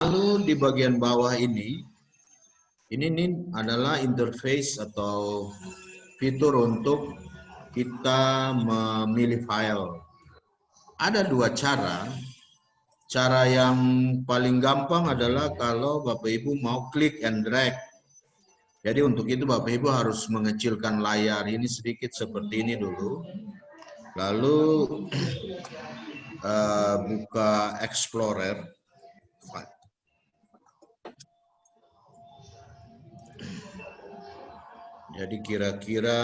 Lalu di bagian bawah ini nih adalah interface atau fitur untuk kita memilih file. Ada dua cara. Cara yang paling gampang adalah kalau Bapak Ibu mau klik and drag. Jadi untuk itu Bapak Ibu harus mengecilkan layar ini sedikit seperti ini dulu. Lalu buka Explorer. Jadi kira-kira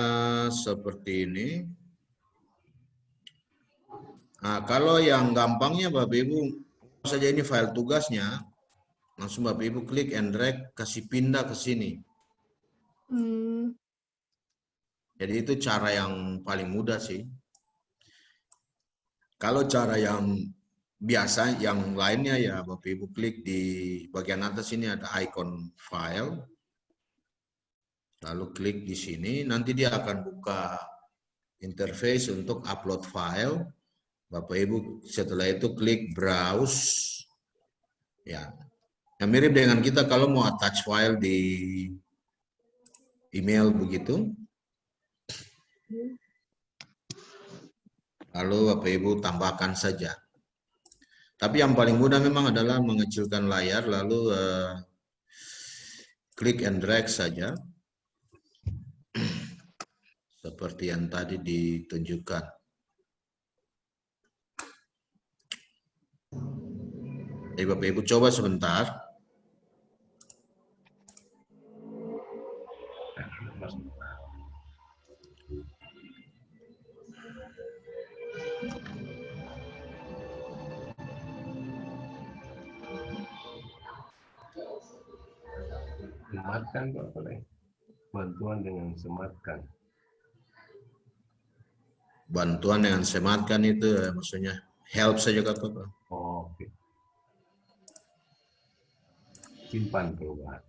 seperti ini. Nah, kalau yang gampangnya Bapak Ibu saja ini file tugasnya, langsung Bapak Ibu klik and drag, kasih pindah ke sini. Jadi itu cara yang paling mudah sih. Kalau cara yang biasa, yang lainnya ya Bapak Ibu klik di bagian atas ini ada icon file, lalu klik di sini, nanti dia akan buka interface untuk upload file. Bapak Ibu setelah itu klik browse, ya, yang mirip dengan kita kalau mau attach file di email begitu. Lalu Bapak Ibu tambahkan saja. Tapi yang paling mudah memang adalah mengecilkan layar, lalu klik and drag saja. Seperti yang tadi ditunjukkan. Jadi Bapak Ibu coba sebentar. Sematkan Pak boleh. Bantuan dengan sematkan. Bantuan dengan sematkan itu maksudnya help saja kata Pak. Oh, oke. Simpan perubahan.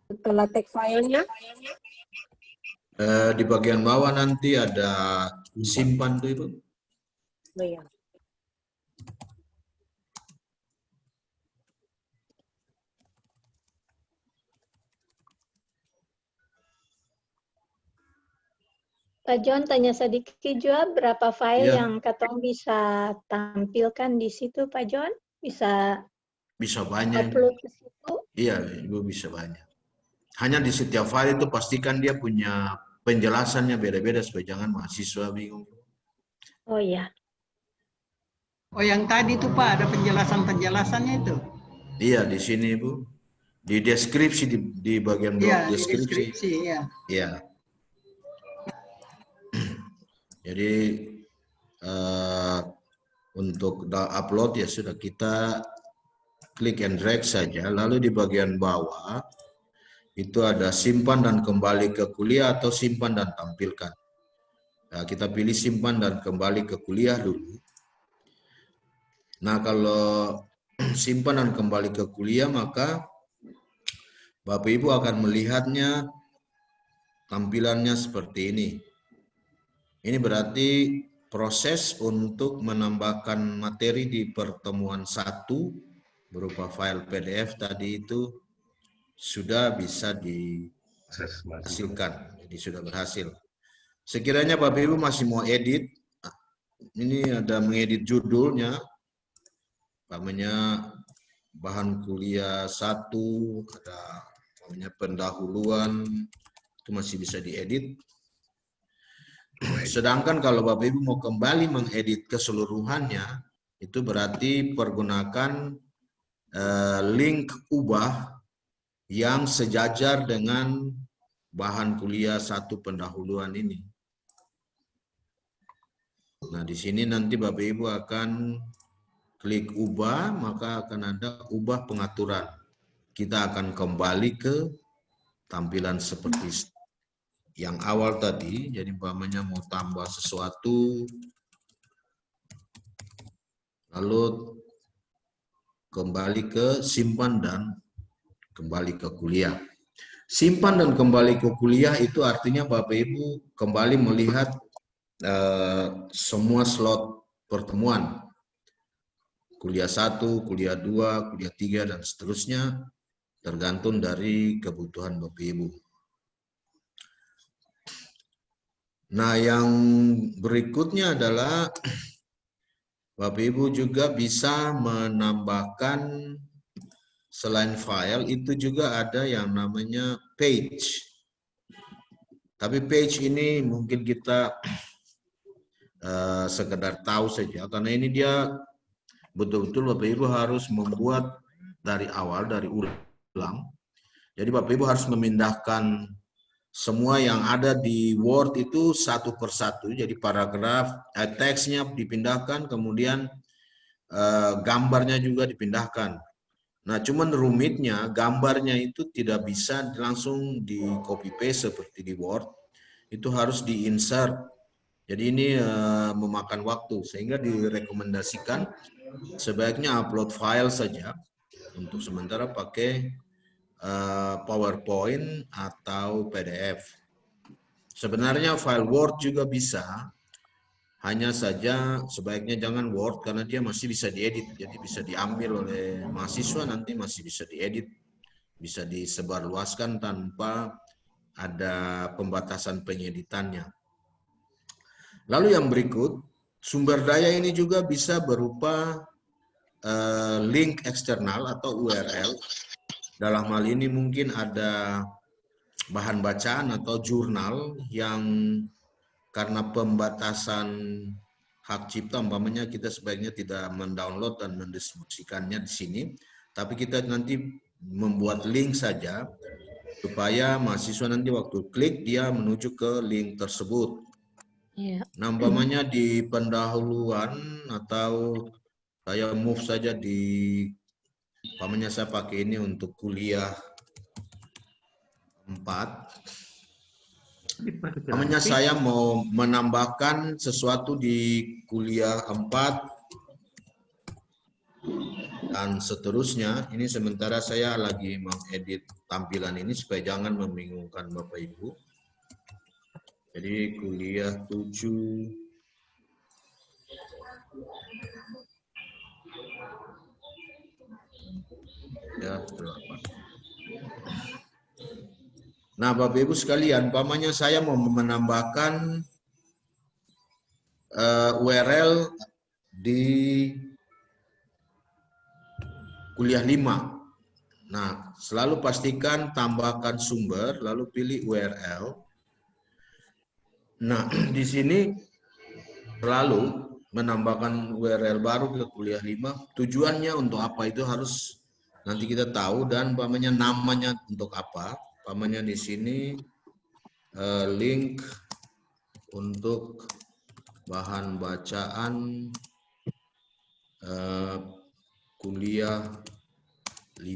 Setelah tag filenya, Di bagian bawah nanti ada simpan tuh Ibu. oh ya. Pak John tanya sedikit juga berapa file Ya. yang Katong bisa tampilkan di situ Pak John? Bisa Bisa banyak. upload ke situ? Iya, Ibu bisa banyak. Hanya di setiap file itu pastikan dia punya penjelasannya beda-beda supaya jangan mahasiswa bingung. Oh ya. Oh yang tadi tuh Pak ada penjelasan-penjelasannya itu. Iya, di sini Ibu. Di deskripsi di bagian blok Iya, di deskripsi. deskripsi ya. Iya. Jadi untuk upload ya sudah kita klik and drag saja. Lalu di bagian bawah itu ada simpan dan kembali ke kuliah atau simpan dan tampilkan. Nah, kita pilih simpan dan kembali ke kuliah dulu. Nah, kalau simpan dan kembali ke kuliah maka Bapak Ibu akan melihatnya tampilannya seperti ini. Ini berarti proses untuk menambahkan materi di pertemuan 1 berupa file PDF tadi itu sudah bisa dihasilkan. Jadi sudah berhasil. Sekiranya Bapak Ibu masih mau edit, ini ada mengedit judulnya, namanya bahan kuliah 1, ada namanya pendahuluan, itu masih bisa diedit. Sedangkan kalau Bapak Ibu mau kembali mengedit keseluruhannya, itu berarti pergunakan link ubah yang sejajar dengan bahan kuliah 1 pendahuluan ini. Nah, di sini nanti Bapak Ibu akan klik ubah, maka akan ada ubah pengaturan. Kita akan kembali ke tampilan seperti yang awal tadi. Jadi umpamanya mau tambah sesuatu, lalu kembali ke simpan dan kembali ke kuliah. Simpan dan kembali ke kuliah itu artinya Bapak Ibu kembali melihat semua slot pertemuan. kuliah 1, kuliah 2, kuliah 3, dan seterusnya, tergantung dari kebutuhan Bapak Ibu. Nah, yang berikutnya adalah Bapak Ibu juga bisa menambahkan selain file itu juga ada yang namanya page. Tapi page ini mungkin kita sekedar tahu saja, karena ini dia betul-betul Bapak Ibu harus membuat dari awal, dari ulang. Jadi Bapak Ibu harus memindahkan semua yang ada di Word itu satu persatu. Jadi paragraf, teksnya dipindahkan, kemudian gambarnya juga dipindahkan. Nah, cuman rumitnya gambarnya itu tidak bisa langsung di copy paste seperti di Word. Itu harus di-insert. Jadi ini memakan waktu, sehingga direkomendasikan sebaiknya upload file saja. Untuk sementara pakai PowerPoint atau PDF. Sebenarnya file Word juga bisa, hanya saja sebaiknya jangan Word karena dia masih bisa diedit. Jadi bisa diambil oleh mahasiswa, nanti masih bisa diedit, bisa disebarluaskan tanpa ada pembatasan pengeditannya. Lalu yang berikut, sumber daya ini juga bisa berupa link eksternal atau URL. Dalam hal ini mungkin ada bahan bacaan atau jurnal yang karena pembatasan hak cipta, umpamanya kita sebaiknya tidak mendownload dan mendistribusikannya di sini, tapi kita nanti membuat link saja supaya mahasiswa nanti waktu klik dia menuju ke link tersebut. Nah, umpamanya di pendahuluan atau saya move saja di, umpamanya saya pakai ini untuk kuliah 4. Umpamanya saya mau menambahkan sesuatu di kuliah 4 dan seterusnya. Ini sementara saya lagi mengedit tampilan ini supaya jangan membingungkan Bapak Ibu. Jadi kuliah 7 ya 8. Nah, Bapak Ibu sekalian, umpamanya saya mau menambahkan URL di kuliah 5. Nah, selalu pastikan tambahkan sumber, lalu pilih URL. Nah, di sini selalu menambahkan URL baru ke kuliah 5. Tujuannya untuk apa itu harus nanti kita tahu, dan umpamanya namanya untuk apa. Umpamanya di sini link untuk bahan bacaan kuliah 5.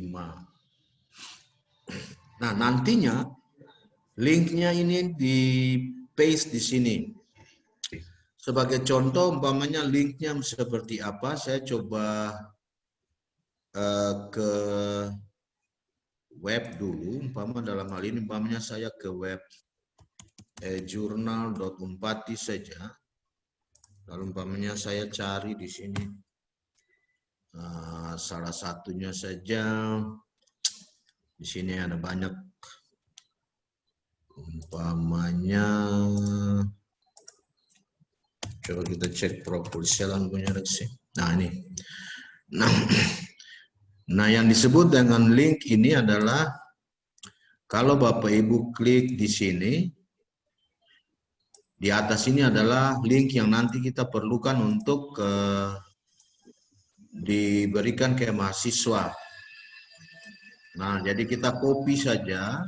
Nah, nantinya linknya ini di paste di sini. Sebagai contoh, umpamanya linknya seperti apa, saya coba ke web dulu. Umpama dalam hal ini, umpamanya saya ke web jurnal.unpati saja. Lalu umpamanya saya cari di sini. Salah satunya saja. Di sini ada banyak. Umpamanya, coba kita cek proposal punya redaksi. Nah, ini. Nah, yang disebut dengan link ini adalah kalau Bapak Ibu klik di sini, di atas ini adalah link yang nanti kita perlukan untuk diberikan ke mahasiswa. Nah, jadi kita copy saja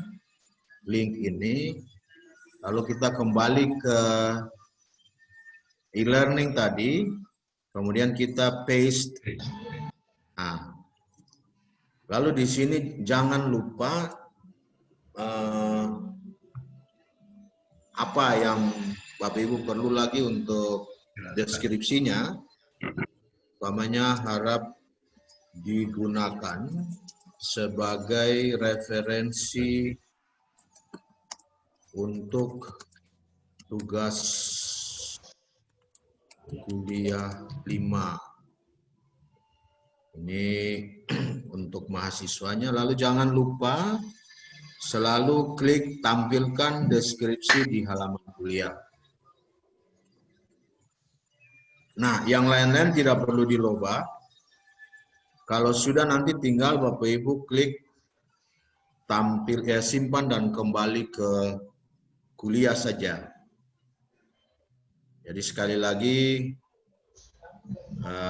link ini, lalu kita kembali ke e-learning tadi, kemudian kita paste. Nah, lalu di sini jangan lupa apa yang Bapak Ibu perlu lagi untuk deskripsinya, umpamanya harap digunakan sebagai referensi untuk tugas kuliah 5. Ini untuk mahasiswanya. Lalu jangan lupa selalu klik tampilkan deskripsi di halaman kuliah. Nah, yang lain-lain tidak perlu diloba. Kalau sudah nanti tinggal Bapak Ibu klik simpan dan kembali ke kuliah saja. Jadi sekali lagi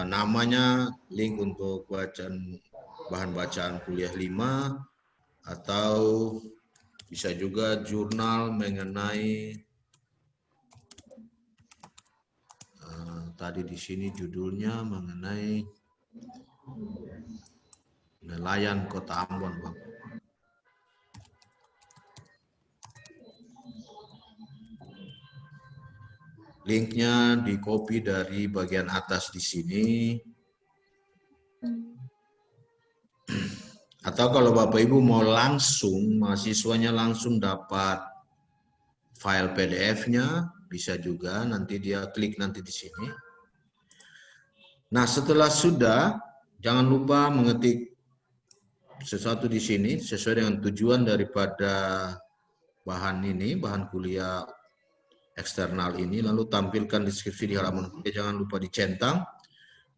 namanya link untuk bahan bacaan kuliah 5 atau bisa juga jurnal mengenai tadi di sini judulnya mengenai nelayan Kota Ambon, Bang. Linknya di copy dari bagian atas di sini. Atau kalau Bapak Ibu mau langsung, mahasiswanya langsung dapat file PDF-nya, bisa juga nanti dia klik nanti di sini. Nah, setelah sudah, jangan lupa mengetik sesuatu di sini sesuai dengan tujuan daripada bahan ini, bahan kuliah eksternal ini, lalu tampilkan deskripsi di halaman kuliah, jangan lupa dicentang.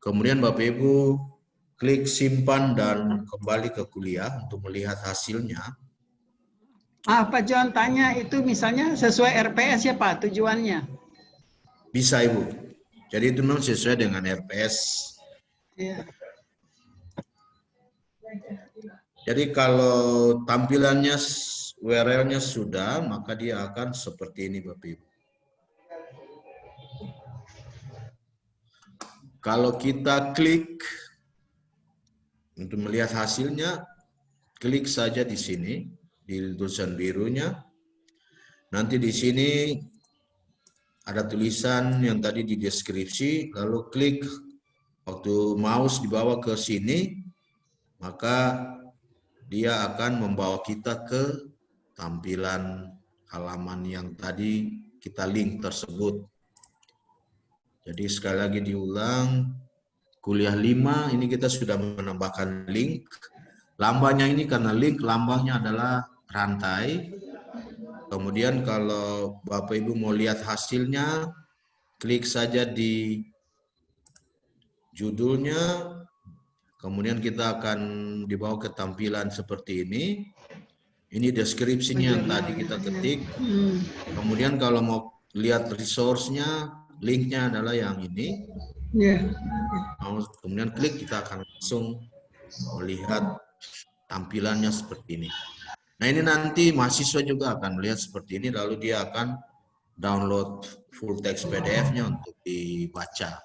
Kemudian Bapak Ibu klik simpan dan kembali ke kuliah untuk melihat hasilnya. Pak John tanya itu misalnya sesuai RPS ya Pak tujuannya? Bisa Ibu. Jadi itu memang sesuai dengan RPS. Iya. Jadi kalau tampilannya URL-nya sudah, maka dia akan seperti ini Bapak Ibu. Kalau kita klik untuk melihat hasilnya, klik saja di sini, di tulisan birunya. Nanti di sini ada tulisan yang tadi di deskripsi, lalu klik waktu mouse dibawa ke sini, maka dia akan membawa kita ke tampilan halaman yang tadi kita link tersebut. Jadi sekali lagi diulang, kuliah 5 ini kita sudah menambahkan link. Lambangnya ini karena link, lambangnya adalah rantai. Kemudian kalau Bapak Ibu mau lihat hasilnya, klik saja di judulnya, kemudian kita akan dibawa ke tampilan seperti ini. Ini deskripsinya yang tadi kita ketik. Kemudian kalau mau lihat resource-nya, linknya adalah yang ini. Kemudian klik, kita akan langsung melihat tampilannya seperti ini. Nah ini nanti mahasiswa juga akan melihat seperti ini, lalu dia akan download full text PDF-nya untuk dibaca.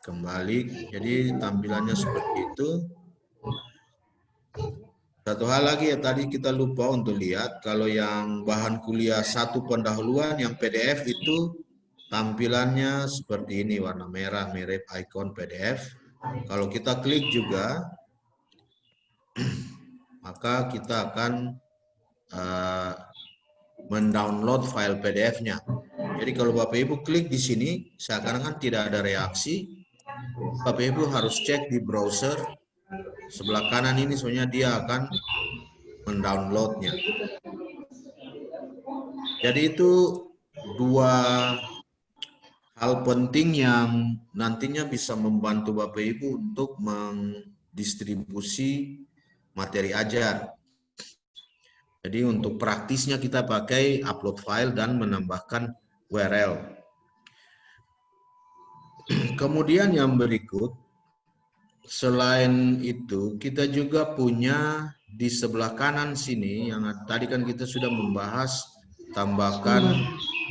Kembali, jadi tampilannya seperti itu. Satu hal lagi ya, tadi kita lupa untuk lihat, kalau yang bahan kuliah 1 pendahuluan, yang PDF itu tampilannya seperti ini, warna merah, mirip icon PDF. Kalau kita klik juga, maka kita akan mendownload file PDF-nya. Jadi kalau Bapak Ibu klik di sini, seakan-akan tidak ada reaksi. Bapak Ibu harus cek di browser sebelah kanan ini, soalnya dia akan mendownloadnya. Jadi itu dua hal penting yang nantinya bisa membantu Bapak Ibu untuk mendistribusi materi ajar. Jadi untuk praktisnya kita pakai upload file dan menambahkan URL. Kemudian yang berikut, selain itu kita juga punya di sebelah kanan sini, yang tadi kan kita sudah membahas tambahkan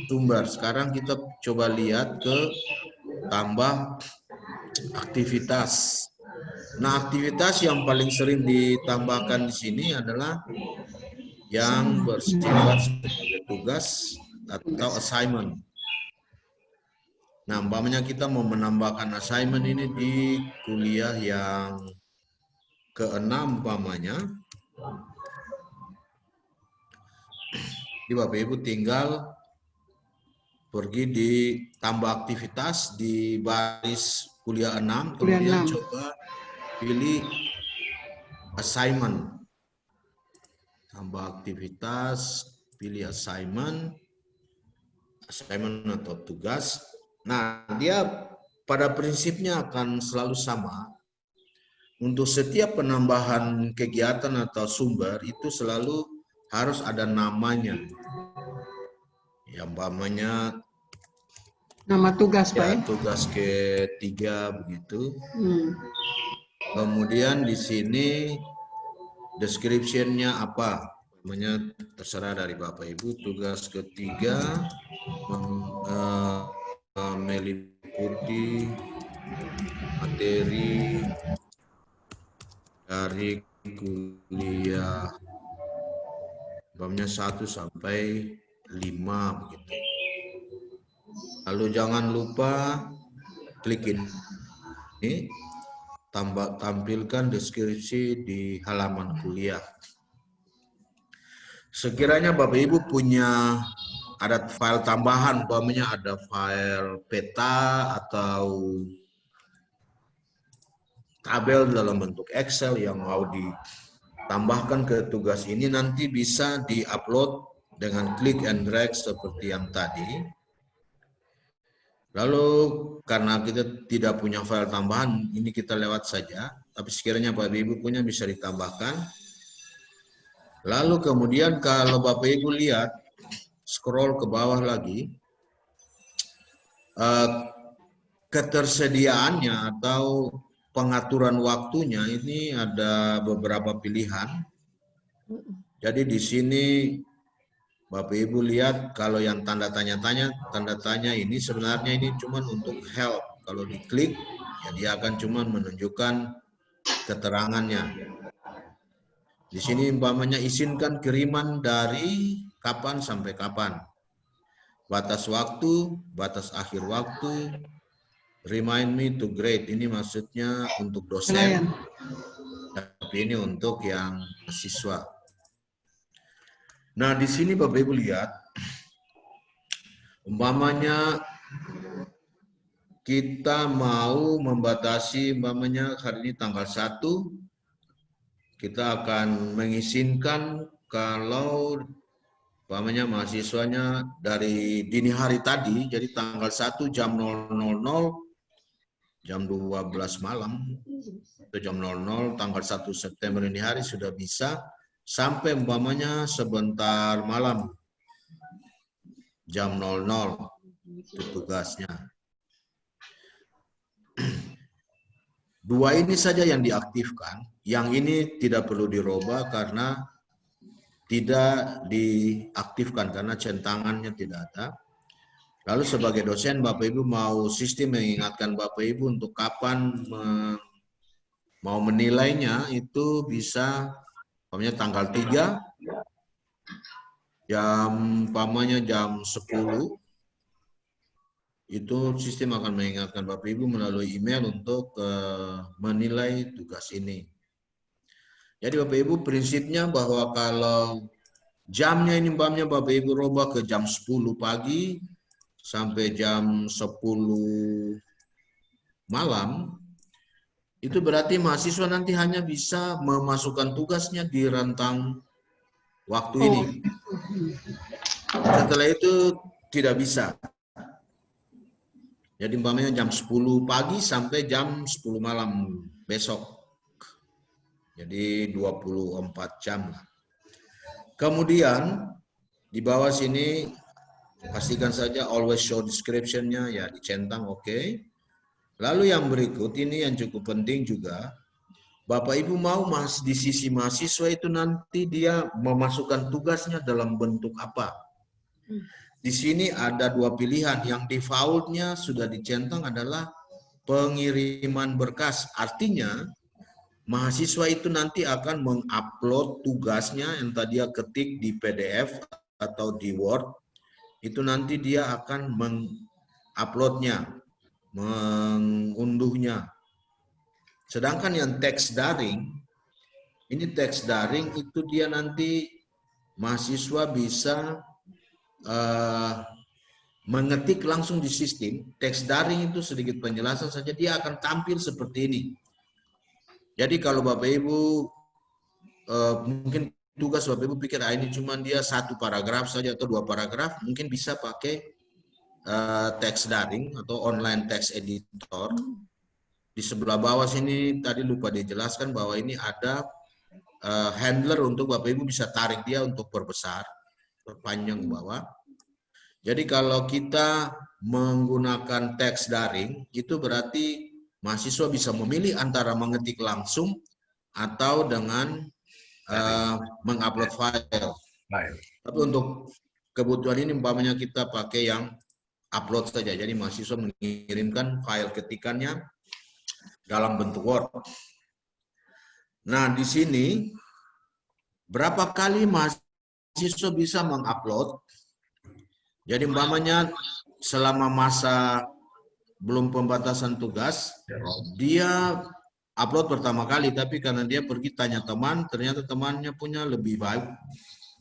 sumber. Sekarang kita coba lihat ke tambah aktivitas. Nah, aktivitas yang paling sering ditambahkan di sini adalah yang bersifat sebagai tugas atau assignment. Nah, umpamanya kita mau menambahkan assignment ini di kuliah yang ke-6 umpamanya. Jadi Bapak Ibu tinggal pergi di tambah aktivitas di baris kuliah 6, Kuliah kemudian 6. coba pilih assignment. Tambah aktivitas, pilih assignment atau tugas. Nah, dia pada prinsipnya akan selalu sama. Untuk setiap penambahan kegiatan atau sumber itu selalu harus ada namanya. Ya, umpamanya Nama tugas, Pak ya ya? tugas ketiga begitu. Hmm. Kemudian di sini description-nya apa? Namanya terserah dari Bapak Ibu. Tugas ketiga meliputi materi dari kuliah babnya 1 sampai 5 begitu. Lalu jangan lupa klik ini, tampilkan deskripsi di halaman kuliah. Sekiranya Bapak Ibu punya ada file tambahan, umpamanya ada file peta atau tabel dalam bentuk Excel yang mau ditambahkan ke tugas ini, nanti bisa di-upload dengan klik and drag seperti yang tadi. Lalu karena kita tidak punya file tambahan, ini kita lewat saja. Tapi sekiranya Bapak Ibu punya bisa ditambahkan. Lalu kemudian kalau Bapak Ibu lihat, scroll ke bawah lagi, ketersediaannya atau pengaturan waktunya ini ada beberapa pilihan. Jadi di sini Bapak Ibu lihat kalau yang tanda tanya ini sebenarnya ini cuma untuk help. Kalau diklik ya dia akan cuma menunjukkan keterangannya. Di sini umpamanya izinkan kiriman dari kapan sampai kapan. Batas waktu, batas akhir waktu, remind me to grade. Ini maksudnya untuk dosen, tapi ini untuk yang mahasiswa. Nah, di sini Bapak Ibu lihat, umpamanya kita mau membatasi, umpamanya hari ini tanggal 1, kita akan mengizinkan kalau umpamanya mahasiswanya dari dini hari tadi, jadi tanggal 1 jam 000, jam 12 malam, atau jam 00, tanggal 1 September ini hari sudah bisa, sampai umpamanya sebentar malam, jam 00, itu tugasnya. Dua ini saja yang diaktifkan, yang ini tidak perlu dirubah karena tidak diaktifkan karena centangannya tidak ada. Lalu sebagai dosen Bapak Ibu mau sistem mengingatkan Bapak Ibu untuk kapan mau menilainya, itu bisa umpamanya tanggal 3 umpamanya jam 10, itu sistem akan mengingatkan Bapak Ibu melalui email untuk menilai tugas ini. Jadi Bapak Ibu prinsipnya bahwa kalau jamnya ini umpamanya Bapak Ibu robah ke jam 10 pagi sampai jam 10 malam, itu berarti mahasiswa nanti hanya bisa memasukkan tugasnya di rentang waktu ini. Setelah itu tidak bisa. Jadi umpamanya jam 10 pagi sampai jam 10 malam besok. Jadi 24 jam. Kemudian di bawah sini pastikan saja always show description-nya, ya dicentang, oke. Lalu yang berikut ini yang cukup penting juga, Bapak Ibu mau di sisi mahasiswa itu nanti dia memasukkan tugasnya dalam bentuk apa. Di sini ada dua pilihan, yang defaultnya sudah dicentang adalah pengiriman berkas. Artinya mahasiswa itu nanti akan mengupload tugasnya yang tadi dia ketik di PDF atau di Word, itu nanti dia akan menguploadnya, mengunduhnya. Sedangkan yang teks daring, ini teks daring itu dia nanti mahasiswa bisa mengetik langsung di sistem, teks daring itu sedikit penjelasan saja, dia akan tampil seperti ini. Jadi kalau Bapak Ibu mungkin tugas Bapak Ibu pikir ini cuma dia 1 paragraf saja atau 2 paragraf, mungkin bisa pakai teks daring atau online text editor. Di sebelah bawah sini tadi lupa dijelaskan bahwa ini ada handler untuk Bapak Ibu bisa tarik dia untuk perbesar, perpanjang ke bawah. Jadi kalau kita menggunakan teks daring, itu berarti mahasiswa bisa memilih antara mengetik langsung atau dengan mengupload file. Tapi untuk kebutuhan ini umpamanya kita pakai yang upload saja. Jadi mahasiswa mengirimkan file ketikannya dalam bentuk Word. Nah, di sini berapa kali mahasiswa bisa mengupload? Jadi umpamanya selama masa belum pembatasan tugas, dia upload pertama kali, tapi karena dia pergi tanya teman, ternyata temannya punya lebih baik,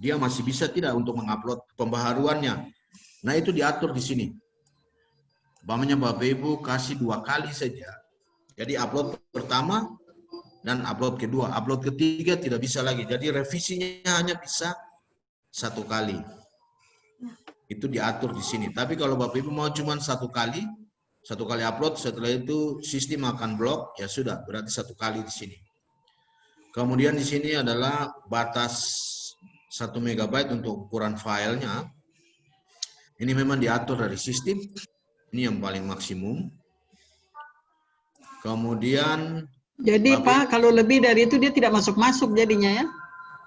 dia masih bisa tidak untuk mengupload pembaharuannya. Nah, itu diatur di sini. Umpamanya Bapak Ibu kasih 2 kali saja. Jadi upload pertama dan upload kedua. Upload ketiga tidak bisa lagi. Jadi revisinya hanya bisa 1 kali. Itu diatur di sini. Tapi kalau Bapak Ibu mau cuma 1 kali upload, setelah itu sistem akan blok, ya sudah, berarti 1 kali di sini. Kemudian di sini adalah batas 1 MB untuk ukuran filenya. Ini memang diatur dari sistem. Ini yang paling maksimum. Kemudian Jadi Pak, kalau lebih dari itu dia tidak masuk-masuk jadinya ya?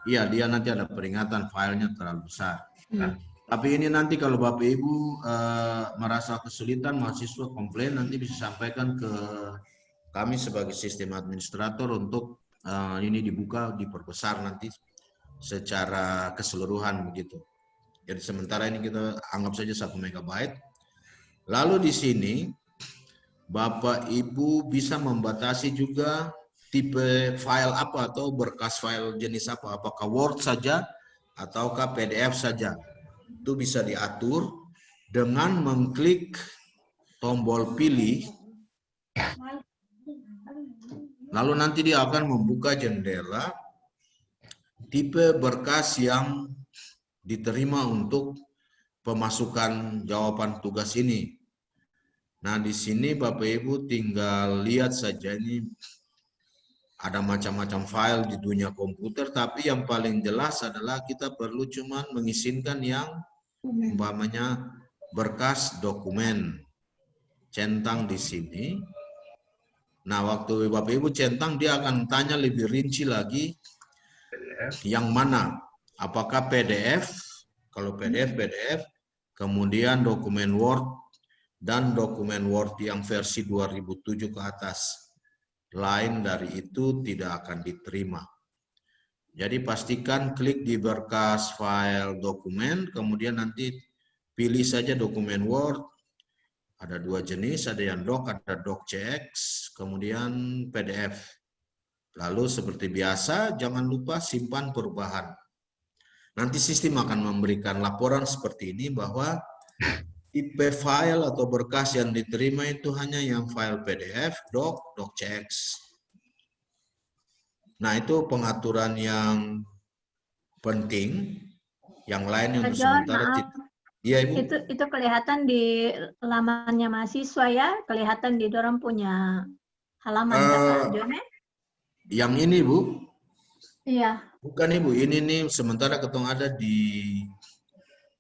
iya, dia nanti ada peringatan filenya terlalu besar. Tapi ini nanti kalau Bapak Ibu merasa kesulitan, mahasiswa komplain, nanti bisa sampaikan ke kami sebagai sistem administrator untuk ini dibuka, diperbesar nanti secara keseluruhan begitu. Jadi sementara ini kita anggap saja 1 MB. Lalu di sini Bapak Ibu bisa membatasi juga tipe file apa atau berkas file jenis apa, apakah Word saja ataukah PDF saja. Itu bisa diatur dengan mengklik tombol pilih. Lalu nanti dia akan membuka jendela tipe berkas yang diterima untuk pemasukan jawaban tugas ini. Nah, di sini Bapak Ibu tinggal lihat saja, ini ada macam-macam file di dunia komputer, tapi yang paling jelas adalah kita perlu cuman mengizinkan yang umpamanya berkas dokumen. Centang di sini. Nah, waktu Bapak Ibu centang, dia akan tanya lebih rinci lagi yang mana. Apakah PDF? Kalau PDF, kemudian dokumen Word, dan dokumen Word yang versi 2007 ke atas. Lain dari itu tidak akan diterima. Jadi pastikan klik di berkas file dokumen, kemudian nanti pilih saja dokumen Word. Ada 2 jenis, ada yang doc, ada docx, kemudian PDF. Lalu seperti biasa, jangan lupa simpan perubahan. Nanti sistem akan memberikan laporan seperti ini bahwa tipe file atau berkas yang diterima itu hanya yang file PDF, doc, docx. Nah, itu pengaturan yang penting. Yang lain untuk sementara. Iya, Ibu. Itu kelihatan di lamannya mahasiswa ya, kelihatan di dorong punya halaman Kak Jone. Yang ini, Bu? Iya. Bukan, Ibu. Ini nih sementara ketong ada di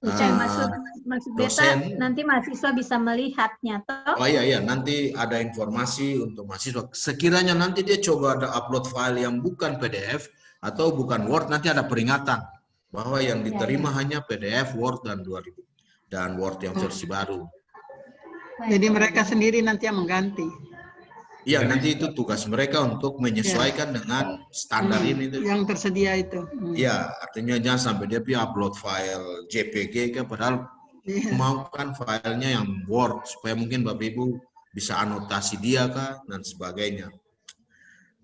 Maksud beta nanti mahasiswa bisa melihatnya toh. Oh iya, nanti ada informasi untuk mahasiswa. Sekiranya nanti dia coba ada upload file yang bukan PDF atau bukan Word, nanti ada peringatan bahwa yang diterima hanya PDF, Word, dan Word yang versi baru. Jadi mereka sendiri nanti yang mengganti. Iya, nanti itu tugas mereka untuk menyesuaikan dengan standar ini. Yang tersedia itu. Iya, artinya jangan sampai dia upload file JPG, padahal mau kan filenya yang Word, supaya mungkin Bapak Ibu bisa anotasi dia kah, dan sebagainya.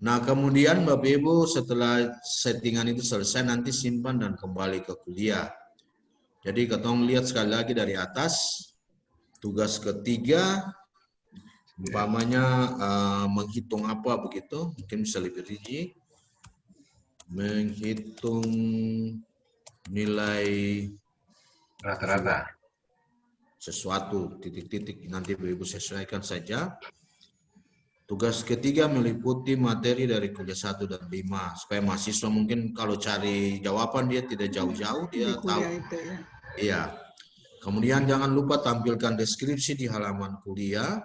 Nah, kemudian Bapak Ibu setelah settingan itu selesai, nanti simpan dan kembali ke kuliah. Jadi ketong lihat sekali lagi dari atas, Tugas ketiga, umpamanya menghitung apa begitu, mungkin bisa lebih rinci. Menghitung nilai Rata-rata. sesuatu, titik-titik, nanti Ibu sesuaikan saja. Tugas ketiga meliputi materi dari kuliah 1 dan 5, supaya mahasiswa mungkin kalau cari jawaban dia tidak jauh-jauh, Di dia tahu. kuliah itu ya. Iya. Kemudian jangan lupa tampilkan deskripsi di halaman kuliah.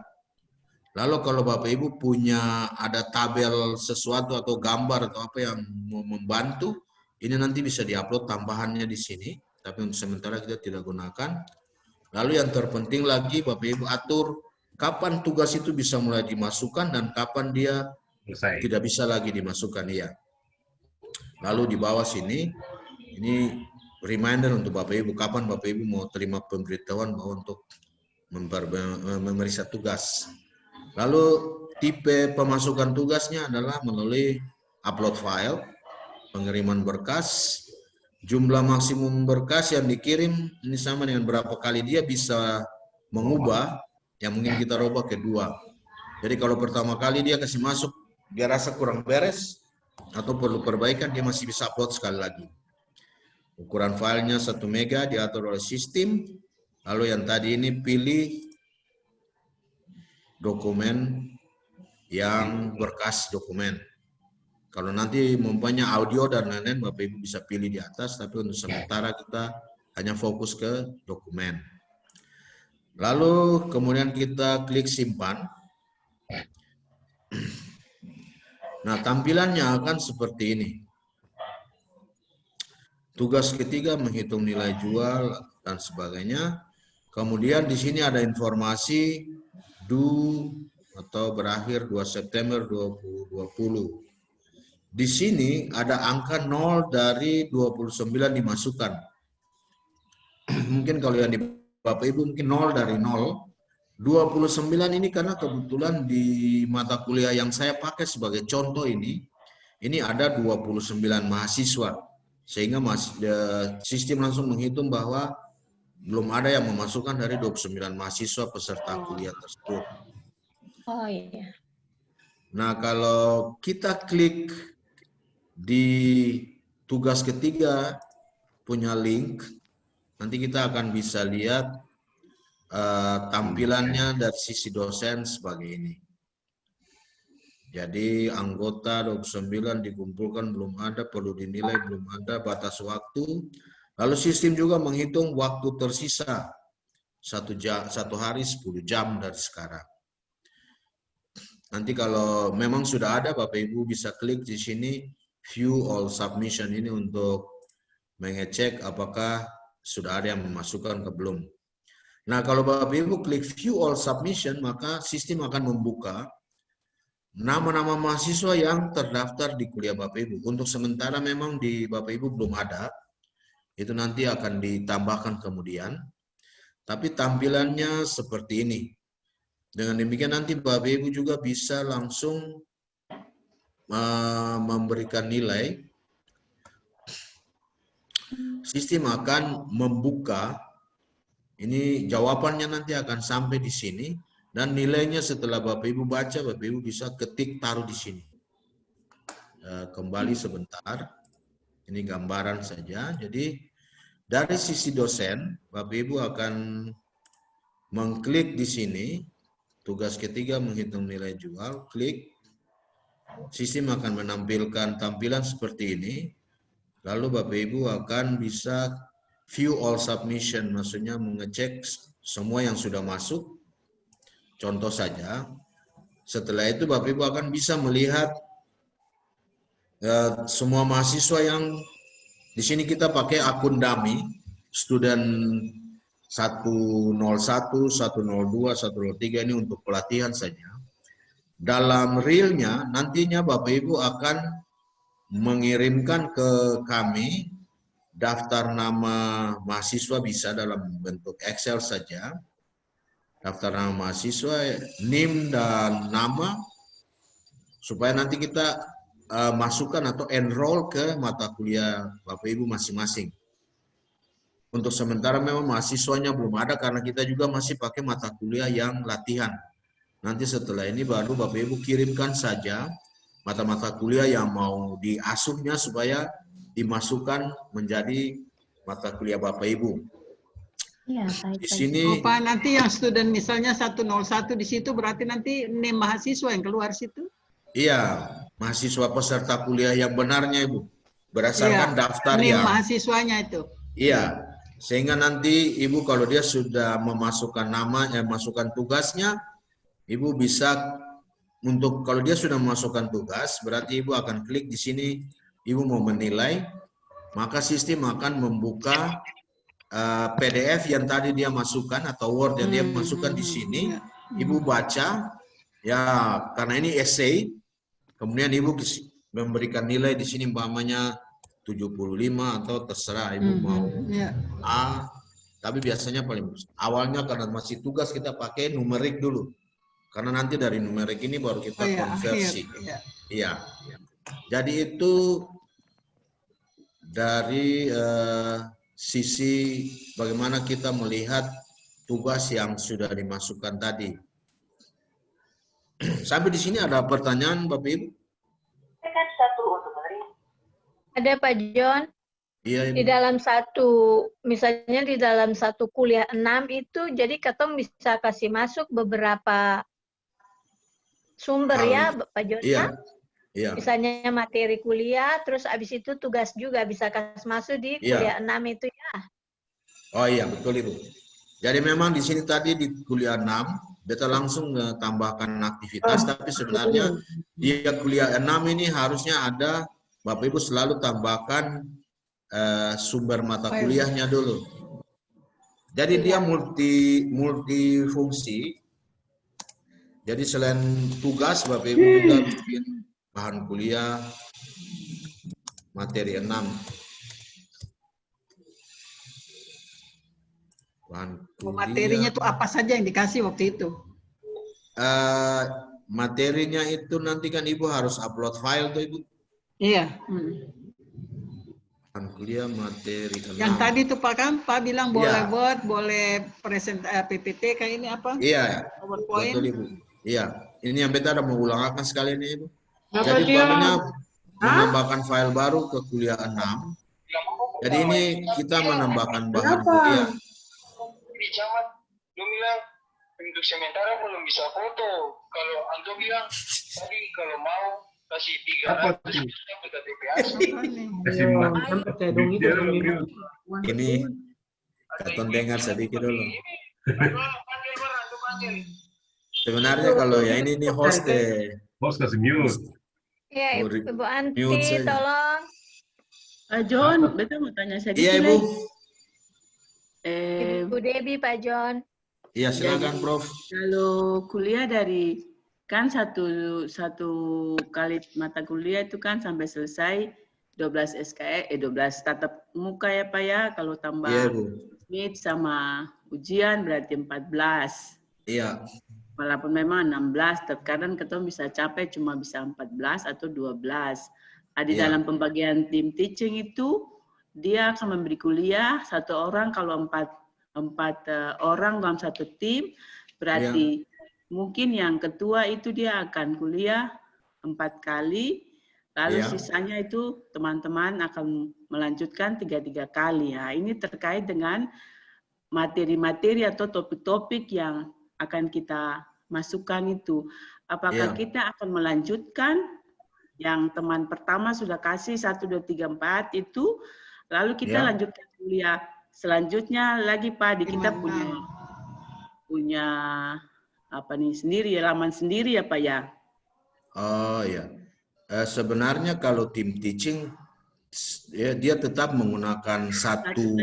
Lalu kalau Bapak Ibu punya ada tabel sesuatu atau gambar atau apa yang mau membantu, ini nanti bisa diupload tambahannya di sini, tapi untuk sementara kita tidak gunakan. Lalu yang terpenting lagi Bapak Ibu atur kapan tugas itu bisa mulai dimasukkan dan kapan dia Selesai. tidak bisa lagi dimasukkan, ya. Lalu di bawah sini, ini reminder untuk Bapak Ibu, kapan Bapak Ibu mau terima pemberitahuan bahwa untuk memeriksa tugas. Lalu tipe pemasukan tugasnya adalah melalui upload file, pengiriman berkas, jumlah maksimum berkas yang dikirim ini sama dengan berapa kali dia bisa mengubah, yang mungkin kita rubah kedua. Jadi kalau pertama kali dia kasih masuk, dia rasa kurang beres atau perlu perbaikan, dia masih bisa upload sekali lagi. Ukuran filenya 1 mega diatur oleh sistem. Lalu yang tadi ini pilih dokumen yang berkas dokumen. Kalau nanti mempunyai audio dan lain-lain, Bapak Ibu bisa pilih di atas, tapi untuk sementara kita hanya fokus ke dokumen. Lalu kemudian kita klik simpan. Nah, tampilannya akan seperti ini. Tugas ketiga menghitung nilai jual dan sebagainya. Kemudian di sini ada informasi due atau berakhir 2 September 2020. Di sini ada angka 0 dari 29 dimasukkan. Mungkin kalau yang di Bapak Ibu mungkin 0 dari 0. 29 ini karena kebetulan di mata kuliah yang saya pakai sebagai contoh ini ada 29 mahasiswa. Sehingga sistem langsung menghitung bahwa belum ada yang memasukkan dari 29 mahasiswa peserta kuliah tersebut. Oh iya. Nah, kalau kita klik di tugas ketiga punya link, nanti kita akan bisa lihat tampilannya dari sisi dosen sebagai ini. Jadi anggota 29 dikumpulkan belum ada, perlu dinilai belum ada, batas waktu. Lalu sistem juga menghitung waktu tersisa 1 hari 10 jam dari sekarang. Nanti kalau memang sudah ada, Bapak Ibu bisa klik di sini view all submission ini untuk mengecek apakah sudah ada yang memasukkan ke belum. Nah, kalau Bapak Ibu klik view all submission, maka sistem akan membuka nama-nama mahasiswa yang terdaftar di kuliah Bapak Ibu. Untuk sementara memang di Bapak Ibu belum ada. Itu nanti akan ditambahkan kemudian. Tapi tampilannya seperti ini. Dengan demikian nanti Bapak Ibu juga bisa langsung memberikan nilai. Sistem akan membuka. Ini jawabannya nanti akan sampai di sini. Dan nilainya setelah Bapak Ibu baca, Bapak Ibu bisa ketik taruh di sini. Kembali sebentar. Ini gambaran saja. Jadi dari sisi dosen, Bapak Ibu akan mengklik di sini. Tugas ketiga menghitung nilai jual. Klik. Sistem akan menampilkan tampilan seperti ini. Lalu Bapak Ibu akan bisa view all submission. Maksudnya mengecek semua yang sudah masuk. Contoh saja, setelah itu Bapak Ibu akan bisa melihat semua mahasiswa yang di sini kita pakai akun dummy, student 101, 102, 103 ini untuk pelatihan saja. Dalam realnya nantinya Bapak Ibu akan mengirimkan ke kami daftar nama mahasiswa, bisa dalam bentuk Excel saja. Daftar nama mahasiswa, NIM dan nama, supaya nanti kita masukkan atau enroll ke mata kuliah Bapak Ibu masing-masing. untuk sementara memang mahasiswanya belum ada karena kita juga masih pakai mata kuliah yang latihan. Nanti setelah ini baru Bapak Ibu kirimkan saja mata-mata kuliah yang mau diasuhnya supaya dimasukkan menjadi mata kuliah Bapak Ibu. Iya, baik. Di baik. sini Oh, Pak, nanti yang student misalnya 101 di situ berarti nanti name mahasiswa yang keluar situ? iya, mahasiswa peserta kuliah yang benarnya Ibu. Berdasarkan daftar name yang mahasiswanya itu. iya, sehingga nanti Ibu kalau dia sudah memasukkan nama, masukkan tugasnya, Ibu bisa untuk kalau dia sudah memasukkan tugas, berarti Ibu akan klik di sini, Ibu mau menilai, maka sistem akan membuka PDF yang tadi dia masukkan atau Word yang dia masukkan di sini, Ibu baca, ya karena ini essay, kemudian Ibu memberikan nilai di sini umpamanya 75 atau terserah Ibu mau A, tapi biasanya paling awalnya karena masih tugas kita pakai numerik dulu. Karena nanti dari numerik ini baru kita konversi. Iya. Jadi itu dari sisi bagaimana kita melihat tugas yang sudah dimasukkan tadi. Sampai di sini ada pertanyaan Bapak Ibu? Ada Pak John. Iya, Di Ibu. dalam misalnya di dalam satu kuliah 6 itu, jadi ketong bisa kasih masuk beberapa sumber ya, Pak John. Iya. Iya. Misalnya materi kuliah, terus abis itu tugas juga bisa kasih masuk di kuliah 6 itu ya. Oh iya, betul Ibu. Jadi memang di sini tadi di kuliah 6, kita langsung tambahkan aktivitas, tapi sebenarnya di kuliah 6 ini harusnya ada, Bapak Ibu selalu tambahkan sumber mata kuliahnya dulu. Jadi dia multifungsi. Jadi selain tugas, Bapak Ibu juga bikin bahan kuliah materi 6. Bahan kuliah. Materinya itu apa saja yang dikasih waktu itu? Materinya itu nanti kan Ibu harus upload file tuh Ibu. Iya. Bahan kuliah materi 6. Yang tadi tuh Pak bilang boleh Iya. Word, boleh PPT kayak ini apa? Iya, PowerPoint. betul Ibu. Iya, ini yang beta ada mengulangakan sekali ini Ibu. Jadi umpamanya menambahkan file baru ke kuliah 6. Jadi ini kita menambahkan bahan kuliah. Di camat, lu bilang untuk sementara belum bisa foto. Kalau Anto bilang tadi kalau mau kasih 300 dapat KTP asli. Ini Katon dengar sedikit dulu. Sebenarnya kalau ya ini host deh. Bos kasih mute. Ya, Ibu Anti, Mute saja. tolong. John, betul mau tanya sedikit. Iya Ibu. Ibu Debbie, Pak John. Iya silakan Prof. Kalau kuliah dari kan satu kali mata kuliah itu kan sampai selesai 12 SKS, 12 tatap muka ya Pak ya. Kalau tambah Iya Ibu. meet sama ujian berarti 14. Iya. Walaupun memang 16, terkadang ketemu bisa capai cuma bisa 14 atau 12. Di dalam pembagian tim teaching itu, dia akan memberi kuliah satu orang kalau empat orang dalam satu tim, berarti mungkin yang ketua itu dia akan kuliah 4 kali, lalu sisanya itu teman-teman akan melanjutkan 3 kali. Nah, ini terkait dengan materi-materi atau topik-topik yang akan kita masukkan itu. Apakah kita akan melanjutkan yang teman pertama sudah kasih 1, 2, 3, 4 itu, lalu kita lanjutkan kuliah selanjutnya lagi Pak, kita punya apa nih sendiri, halaman sendiri ya Pak ya? Oh ya, sebenarnya kalau tim teaching dia tetap menggunakan satu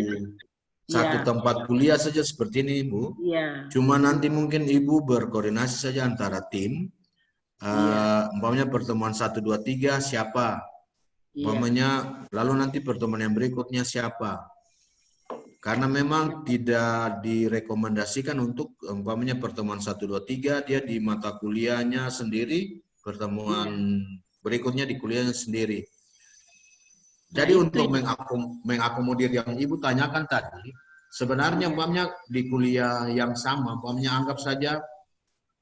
tempat kuliah saja seperti ini Ibu. Iya. Cuma nanti mungkin Ibu berkoordinasi saja antara tim. Umpamanya pertemuan 1, 2, 3 siapa? Umpamanya lalu nanti pertemuan yang berikutnya siapa? Karena memang tidak direkomendasikan untuk umpamanya pertemuan 1, 2, 3 dia di mata kuliahnya sendiri, pertemuan berikutnya di kuliahnya sendiri. Jadi untuk mengakomodir yang Ibu tanyakan tadi, Sebenarnya umpamanya di kuliah yang sama, umpamanya anggap saja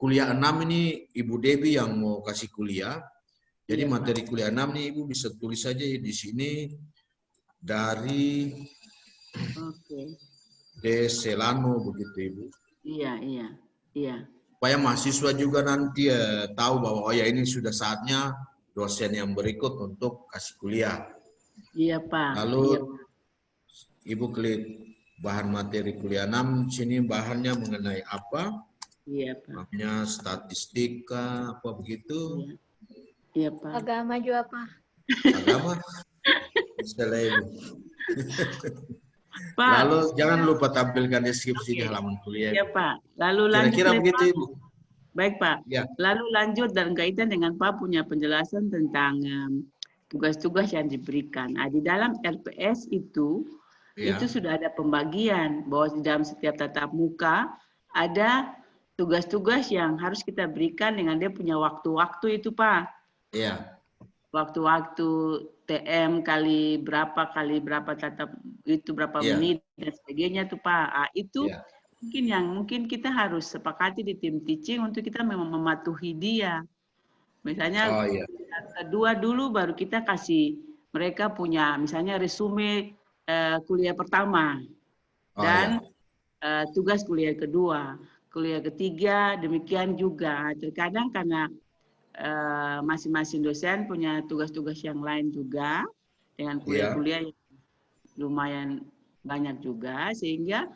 kuliah 6 ini Ibu Debbie yang mau kasih kuliah. Jadi Iya, Pak. materi kuliah 6 nih Ibu bisa tulis saja di sini dari Oke. De Celano begitu Ibu. Iya, iya, iya. Supaya mahasiswa juga nanti tahu bahwa oh ya ini sudah saatnya dosen yang berikut untuk kasih kuliah. Iya, Pak. Lalu Iya, Ibu klik bahan materi kuliah 6, sini bahannya mengenai apa? iya, Pak. Namanya statistika, apa begitu? Iya, iya, Pak. Agama juga, Pak. Agama. Misalnya Ibu. Pak, Lalu jangan lupa tampilkan deskripsi di halaman kuliah. iya, Pak. Lalu lanjut, Kira-kira Pak. begitu Ibu. Baik, Pak. Ya. Lalu lanjut dan kaitan dengan Pak punya penjelasan tentang tugas-tugas yang diberikan. Nah, di dalam RPS itu Ya. itu sudah ada pembagian bahwa di dalam setiap tatap muka ada tugas-tugas yang harus kita berikan dengan dia punya waktu-waktu itu, Pak. Iya. Waktu-waktu TM kali berapa tatap itu berapa Iya. menit dan sebagainya tuh, Pak. Ah, itu Iya. mungkin kita harus sepakati di tim teaching untuk kita memang mematuhi dia. Misalnya Oh iya. kedua dulu baru kita kasih mereka punya misalnya resume kuliah pertama Oh, dan iya. tugas kuliah kedua, kuliah ketiga demikian juga. Terkadang karena masing-masing dosen punya tugas-tugas yang lain juga dengan kuliah-kuliah yang lumayan banyak juga sehingga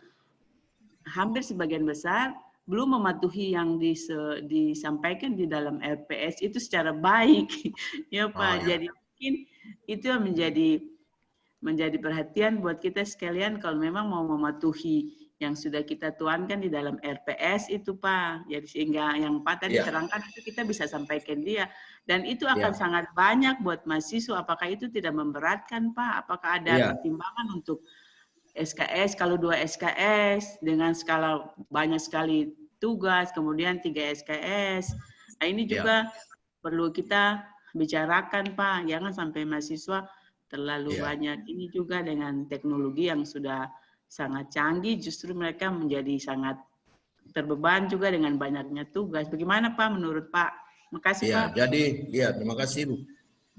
hampir sebagian besar belum mematuhi yang disampaikan di dalam RPS itu secara baik, ya Pak. Oh, ya. Jadi mungkin itu yang menjadi perhatian buat kita sekalian kalau memang mau mematuhi yang sudah kita tuangkan di dalam RPS itu, Pak. Jadi sehingga yang Pak tadi terangkan itu kita bisa sampaikan dia dan itu akan sangat banyak buat mahasiswa. Apakah itu tidak memberatkan, Pak? Apakah ada pertimbangan untuk SKS, kalau 2 SKS dengan skala banyak sekali tugas, kemudian 3 SKS. Nah, ini juga perlu kita bicarakan, Pak. Jangan sampai mahasiswa terlalu banyak. Ini juga dengan teknologi yang sudah sangat canggih, justru mereka menjadi sangat terbeban juga dengan banyaknya tugas. Bagaimana, Pak, menurut Pak? Makasih, Pak. Jadi, terima kasih, Bu.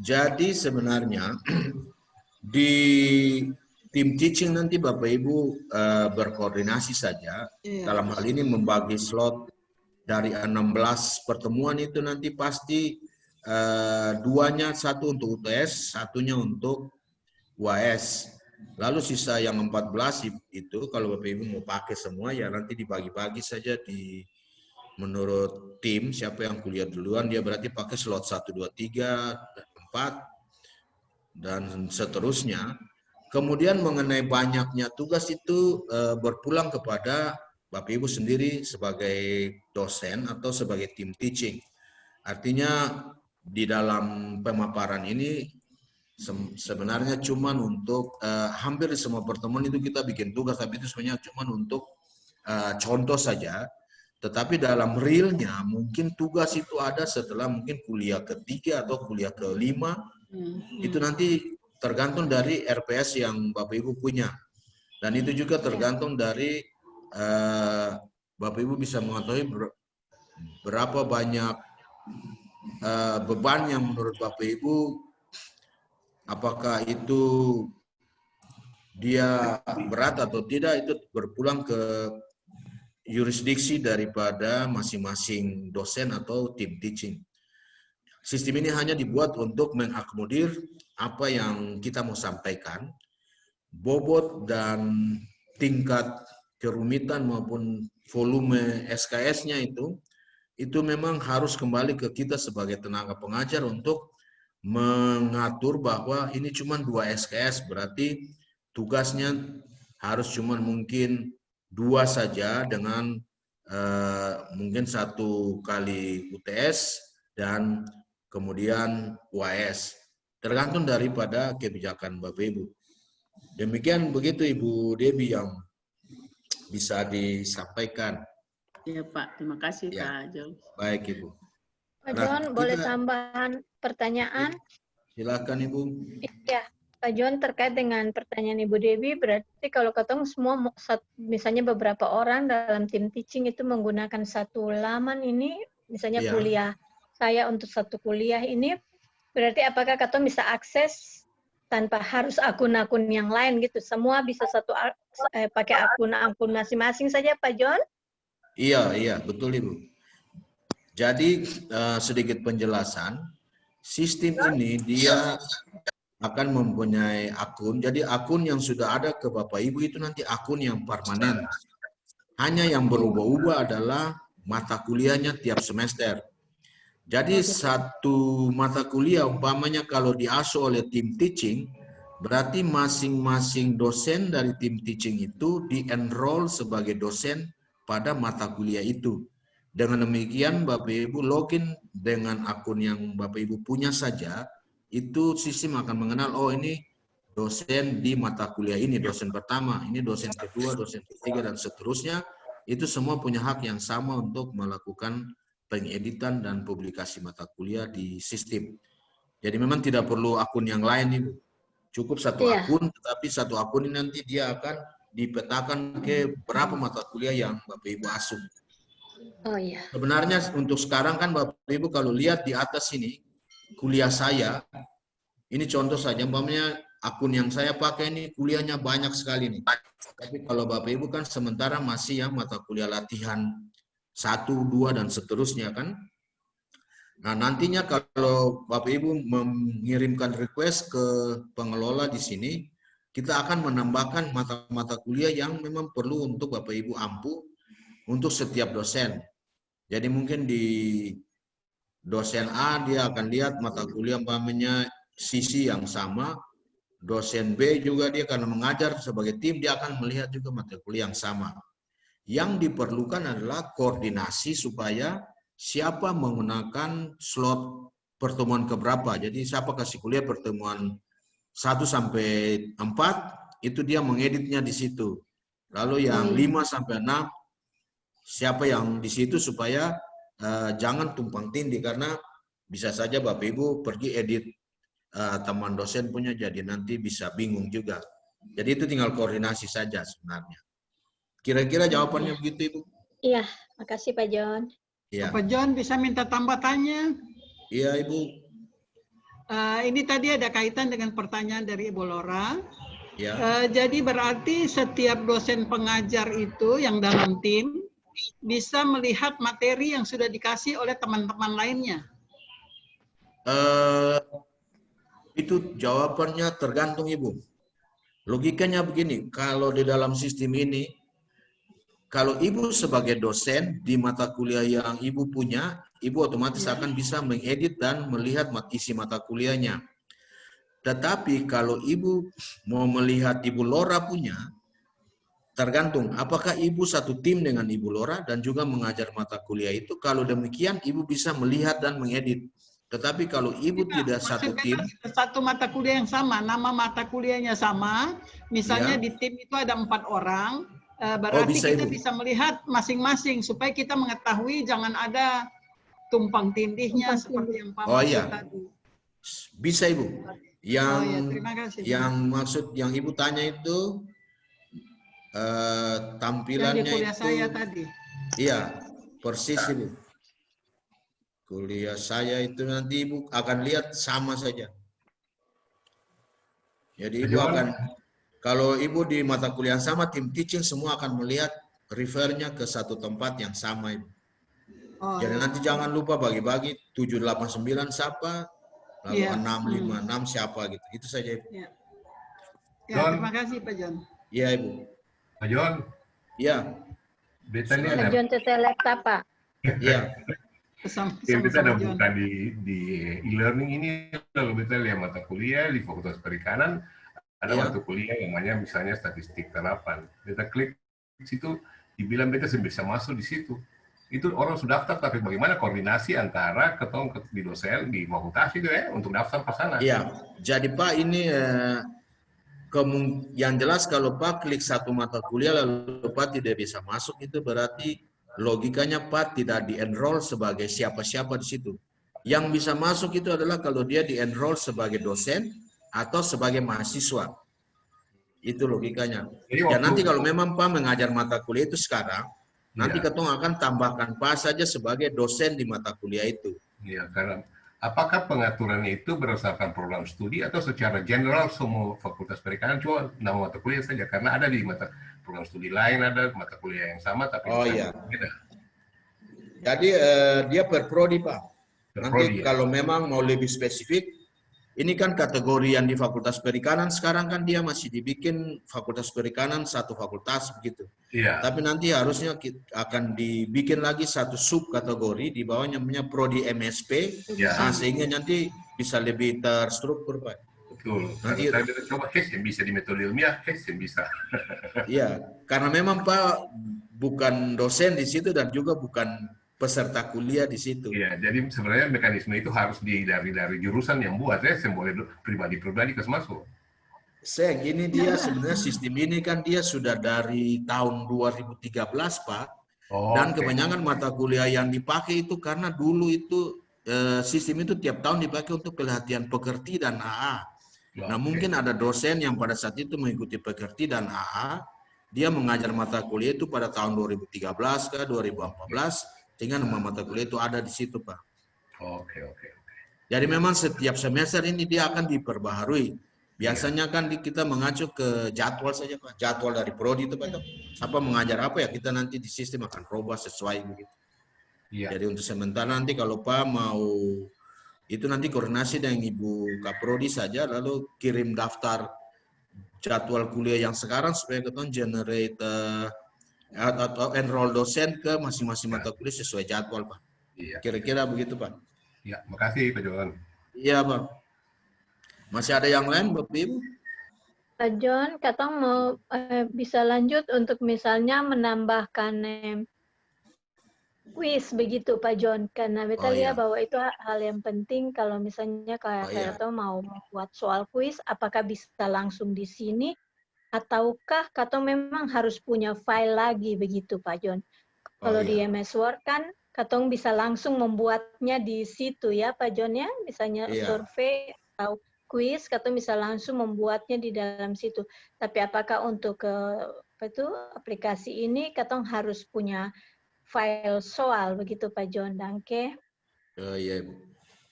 Jadi sebenarnya di tim teaching nanti Bapak Ibu berkoordinasi saja. Dalam hal ini membagi slot dari 16 pertemuan itu nanti pasti duanya, satu untuk UTS, satunya untuk UAS. Lalu sisa yang 14 itu kalau Bapak Ibu mau pakai semua ya nanti dibagi-bagi saja menurut tim siapa yang kuliah duluan dia berarti pakai slot 1, 2, 3, 4 dan seterusnya. Kemudian mengenai banyaknya tugas itu berpulang kepada Bapak Ibu sendiri sebagai dosen atau sebagai tim teaching. Artinya di dalam pemaparan ini sebenarnya cuma untuk hampir di semua pertemuan itu kita bikin tugas, tapi itu sebenarnya cuma untuk contoh saja. Tetapi dalam realnya mungkin tugas itu ada setelah mungkin kuliah ketiga atau kuliah kelima. Itu nanti tergantung dari RPS yang Bapak Ibu punya. Dan itu juga tergantung dari Bapak Ibu bisa mengetahui berapa banyak beban yang menurut Bapak Ibu, apakah itu dia berat atau tidak, itu berpulang ke yurisdiksi daripada masing-masing dosen atau tim teaching. Sistem ini hanya dibuat untuk mengakomodir apa yang kita mau sampaikan, bobot dan tingkat kerumitan maupun volume SKS-nya itu memang harus kembali ke kita sebagai tenaga pengajar untuk mengatur bahwa ini cuma 2 SKS, berarti tugasnya harus cuma mungkin 2 saja dengan mungkin 1 kali UTS dan kemudian UAS. Tergantung daripada kebijakan Bapak Ibu. Demikian begitu Ibu Debbie yang bisa disampaikan. Ya Pak, terima kasih Pak Jo. Baik Ibu. Pak John, boleh tambahan pertanyaan? Silakan Ibu. Ya, Pak John, terkait dengan pertanyaan Ibu Dewi, berarti kalau ketemu semua, misalnya beberapa orang dalam tim teaching itu menggunakan satu laman ini, misalnya Iya. kuliah saya untuk satu kuliah ini, berarti apakah ketemu bisa akses tanpa harus akun-akun yang lain gitu? Semua bisa pakai akun-akun masing-masing saja, Pak John? Iya, betul Ibu. Jadi sedikit penjelasan, sistem ini dia akan mempunyai akun. Jadi akun yang sudah ada ke Bapak Ibu itu nanti akun yang permanen. Hanya yang berubah-ubah adalah mata kuliahnya tiap semester. Jadi satu mata kuliah umpamanya kalau diasuh oleh tim teaching, berarti masing-masing dosen dari tim teaching itu di-enroll sebagai dosen pada mata kuliah itu. Dengan demikian Bapak Ibu login dengan akun yang Bapak Ibu punya saja, itu sistem akan mengenal, oh ini dosen di mata kuliah ini, dosen pertama, ini dosen kedua, dosen ketiga, dan seterusnya. Itu semua punya hak yang sama untuk melakukan pengeditan dan publikasi mata kuliah di sistem. Jadi memang tidak perlu akun yang lain Ibu. Cukup satu akun, tetapi satu akun ini nanti dia akan dipetakan ke berapa mata kuliah yang Bapak Ibu asuh. Oh iya. Sebenarnya untuk sekarang kan Bapak Ibu kalau lihat di atas ini, kuliah saya, ini contoh saja, umpamanya akun yang saya pakai ini kuliahnya banyak sekali nih. Tapi kalau Bapak Ibu kan sementara masih yang mata kuliah latihan 1, 2, dan seterusnya kan. Nah nantinya kalau Bapak Ibu mengirimkan request ke pengelola di sini, kita akan menambahkan mata-mata kuliah yang memang perlu untuk Bapak Ibu ampuh untuk setiap dosen. Jadi mungkin di dosen A dia akan lihat mata kuliah umpamanya sisi yang sama, dosen B juga dia karena mengajar sebagai tim dia akan melihat juga mata kuliah yang sama. Yang diperlukan adalah koordinasi supaya siapa menggunakan slot pertemuan keberapa. Jadi siapa kasih kuliah pertemuan 1 sampai 4 itu dia mengeditnya di situ. Lalu yang 5 sampai 6 siapa yang di situ supaya jangan tumpang tindih karena bisa saja Bapak Ibu pergi edit teman dosen punya jadi nanti bisa bingung juga. Jadi itu tinggal koordinasi saja sebenarnya. Kira-kira jawabannya begitu Ibu? Iya, makasih Pak John. Iya. Pak John bisa minta tambahannya? Iya Ibu. Ini tadi ada kaitan dengan pertanyaan dari Ibu Lora. Ya. Jadi berarti setiap dosen pengajar itu yang dalam tim bisa melihat materi yang sudah dikasih oleh teman-teman lainnya. Itu jawabannya tergantung Ibu. Logikanya begini, kalau di dalam sistem ini, kalau Ibu sebagai dosen di mata kuliah yang Ibu punya, Ibu otomatis akan bisa mengedit dan melihat isi mata kuliahnya. Tetapi kalau Ibu mau melihat Ibu Lora punya, tergantung apakah Ibu satu tim dengan Ibu Lora dan juga mengajar mata kuliah itu. Kalau demikian Ibu bisa melihat dan mengedit. Tetapi kalau Ibu tidak satu tim, satu mata kuliah yang sama, nama mata kuliahnya sama, misalnya di tim itu ada 4 orang, berarti bisa, kita Ibu. bisa melihat masing-masing supaya kita mengetahui jangan ada tumpang tindihnya seperti yang Pak maksud tadi. Bisa Ibu. Yang terima kasih. Yang maksud yang Ibu tanya itu tampilannya yang di kuliah itu saya tadi. Iya, persis Ibu. Kuliah saya itu nanti Ibu akan lihat sama saja. Jadi Ibu akan, kalau Ibu di mata kuliah sama, tim teaching semua akan melihat refernya ke satu tempat yang sama Ibu. Jadi nanti jangan lupa bagi-bagi 789 siapa, lalu 656 siapa gitu. Itu saja Ibu. Ya, terima kasih Pak John. Iya Ibu. Pak John. Iya. Beta ini ada. Pak John Tetelekta Pak. Iya. Kita ada buka di e-learning ini, lalu kita lihat mata kuliah di Fakultas Perikanan, ada mata kuliah yang namanya misalnya statistik terapan. Kita klik di situ, dibilang kita bisa masuk di situ. Itu orang sudah daftar, tapi bagaimana koordinasi antara ketemu di dosen di fakultas itu untuk daftar ke sana. Iya, jadi Pak ini yang jelas kalau Pak klik satu mata kuliah lalu Pak tidak bisa masuk itu berarti logikanya Pak tidak di-enroll sebagai siapa-siapa di situ. Yang bisa masuk itu adalah kalau dia di-enroll sebagai dosen atau sebagai mahasiswa. Itu logikanya. Jadi Ya waktu- nanti kalau memang Pak mengajar mata kuliah itu sekarang, nanti Iya. ketong akan tambahkan Pak saja sebagai dosen di mata kuliah itu. Iya, karena apakah pengaturannya itu berdasarkan program studi atau secara general semua fakultas perikanan cuma nama mata kuliah saja? Karena ada di mata program studi lain ada mata kuliah yang sama tapi Oh, misalnya iya. beda. Jadi dia per prodi Pak. Per Nanti prodi, ya? kalau memang mau lebih spesifik, ini kan kategori yang di Fakultas Perikanan sekarang kan dia masih dibikin Fakultas Perikanan satu fakultas begitu. Iya. Tapi nanti harusnya akan dibikin lagi satu subkategori di bawahnya namanya prodi MSP, Ya. nah, sehingga nanti bisa lebih terstruktur Pak. Betul. Nanti- Karena saya coba yang bisa di metode ilmiah, yang bisa. Iya, karena memang Pak bukan dosen di situ dan juga bukan peserta kuliah di situ. Iya, jadi sebenarnya mekanisme itu harus dari jurusan yang buat ya, boleh pribadi-pribadi masuk. Seng, ini dia sebenarnya sistem ini kan dia sudah dari tahun 2013 Pak. Oh, Dan oke. kebanyakan mata kuliah yang dipakai itu karena dulu itu sistem itu tiap tahun dipakai untuk pelatihan pekerti dan AA. Nah Oke. mungkin ada dosen yang pada saat itu mengikuti pekerti dan AA, dia mengajar mata kuliah itu pada tahun 2013 ke 2014, sehingga nama mata kuliah itu ada di situ Pak. Oke. Jadi memang setiap semester ini dia akan diperbaharui. Biasanya kan kita mengacu ke jadwal saja Pak, jadwal dari prodi itu Pak. Apa mengajar apa ya kita nanti di sistem akan rubah sesuai begitu. Iya. Jadi untuk sementara nanti kalau Pak mau itu nanti koordinasi dengan Ibu Kaprodi saja, lalu kirim daftar jadwal kuliah yang sekarang supaya kita generate atau enroll dosen ke masing-masing mata kuliah sesuai jadwal Pak. Iya. Kira-kira begitu Pak. Ya, makasih Pak Johan. Iya Pak. Masih ada yang lain Bapak Ibu? Pak John, katong mau bisa lanjut untuk misalnya menambahkan kuis begitu Pak John, karena kita Oh, lihat iya. bahwa itu hal yang penting kalau misalnya kayak Oh, iya. katong mau membuat soal kuis, apakah bisa langsung di sini ataukah katong memang harus punya file lagi begitu Pak John? Kalau di iya. MS Word kan katong bisa langsung membuatnya di situ ya Pak John ya, misalnya Iya. survei atau kuis, katong bisa langsung membuatnya di dalam situ. Tapi apakah untuk aplikasi ini katong harus punya file soal begitu Pak John? Danke. Iya.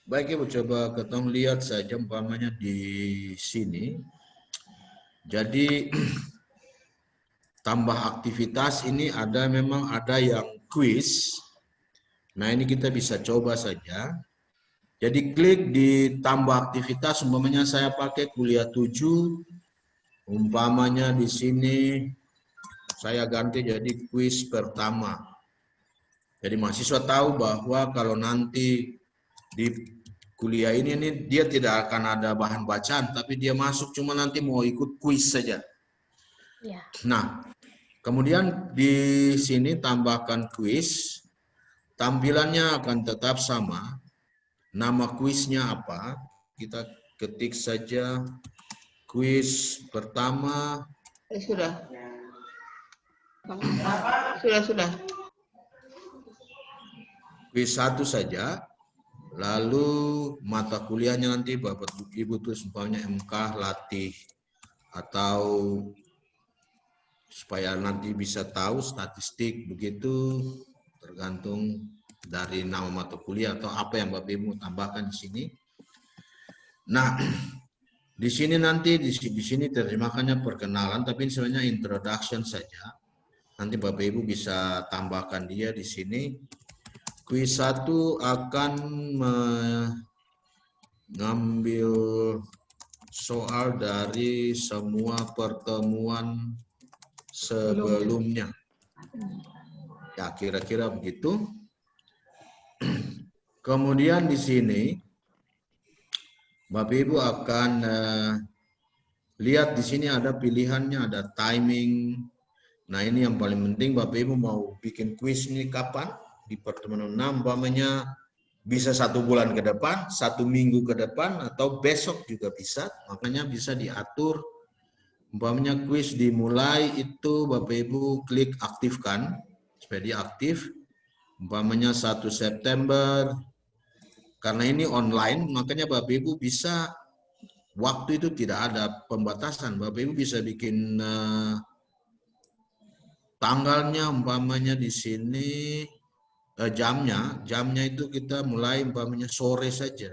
Baik Ibu, coba ketong lihat saja umpamanya di sini. Jadi tambah aktivitas ini memang ada yang quiz. Nah ini kita bisa coba saja. Jadi klik di tambah aktivitas, umpamanya saya pakai kuliah 7, umpamanya di sini saya ganti jadi kuis pertama. Jadi mahasiswa tahu bahwa kalau nanti di kuliah ini dia tidak akan ada bahan bacaan, tapi dia masuk cuma nanti mau ikut kuis saja. Ya. Nah, kemudian di sini tambahkan kuis, tampilannya akan tetap sama. Nama kuisnya apa? Kita ketik saja kuis pertama. Sudah. Kuis 1 saja. Lalu mata kuliahnya nanti Bapak Ibu tulis umpamanya MK latih, atau supaya nanti bisa tahu statistik begitu, tergantung dari nama mata kuliah atau apa yang Bapak Ibu tambahkan di sini. Nah, di sini nanti di sini terjemahkannya perkenalan, tapi ini sebenarnya introduction saja. Nanti Bapak Ibu bisa tambahkan dia di sini. Kuis 1 akan mengambil soal dari semua pertemuan sebelumnya. Ya, kira-kira begitu. Kemudian di sini Bapak Ibu akan lihat di sini ada pilihannya, ada timing. Nah, ini yang paling penting Bapak Ibu mau bikin kuis ini kapan? Di pertemuan 6 umpamanya bisa 1 bulan ke depan, 1 minggu ke depan, atau besok juga bisa. Makanya bisa diatur. Umpamanya kuis dimulai itu Bapak Ibu klik aktifkan supaya dia aktif. Umpamanya 1 September. Karena ini online, makanya Bapak Ibu bisa waktu itu tidak ada pembatasan. Bapak Ibu bisa bikin tanggalnya umpamanya di sini, jamnya itu kita mulai umpamanya sore saja.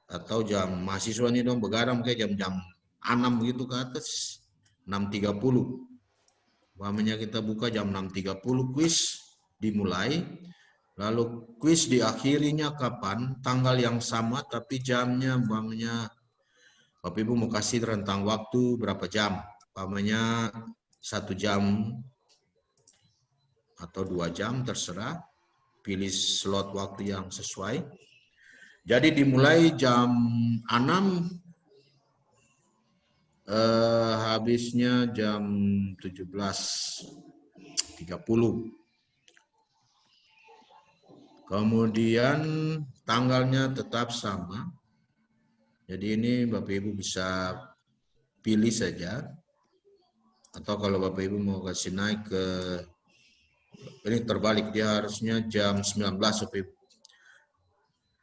Atau jam mahasiswa ini dong begadang kayak jam-jam 6 begitu ke atas, 6.30. Umpamanya kita buka jam 6.30, kuis dimulai. Lalu kuis diakhirinya kapan? Tanggal yang sama tapi jamnya umpamanya Bapak Ibu mau kasih rentang waktu berapa jam? Umpamanya 1 jam atau 2 jam terserah. Pilih slot waktu yang sesuai. Jadi dimulai jam 6, habisnya jam 17.30. Kemudian tanggalnya tetap sama. Jadi ini Bapak Ibu bisa pilih saja. Atau kalau Bapak Ibu mau kasih naik ke, ini terbalik, dia harusnya jam 19 Bapak Ibu.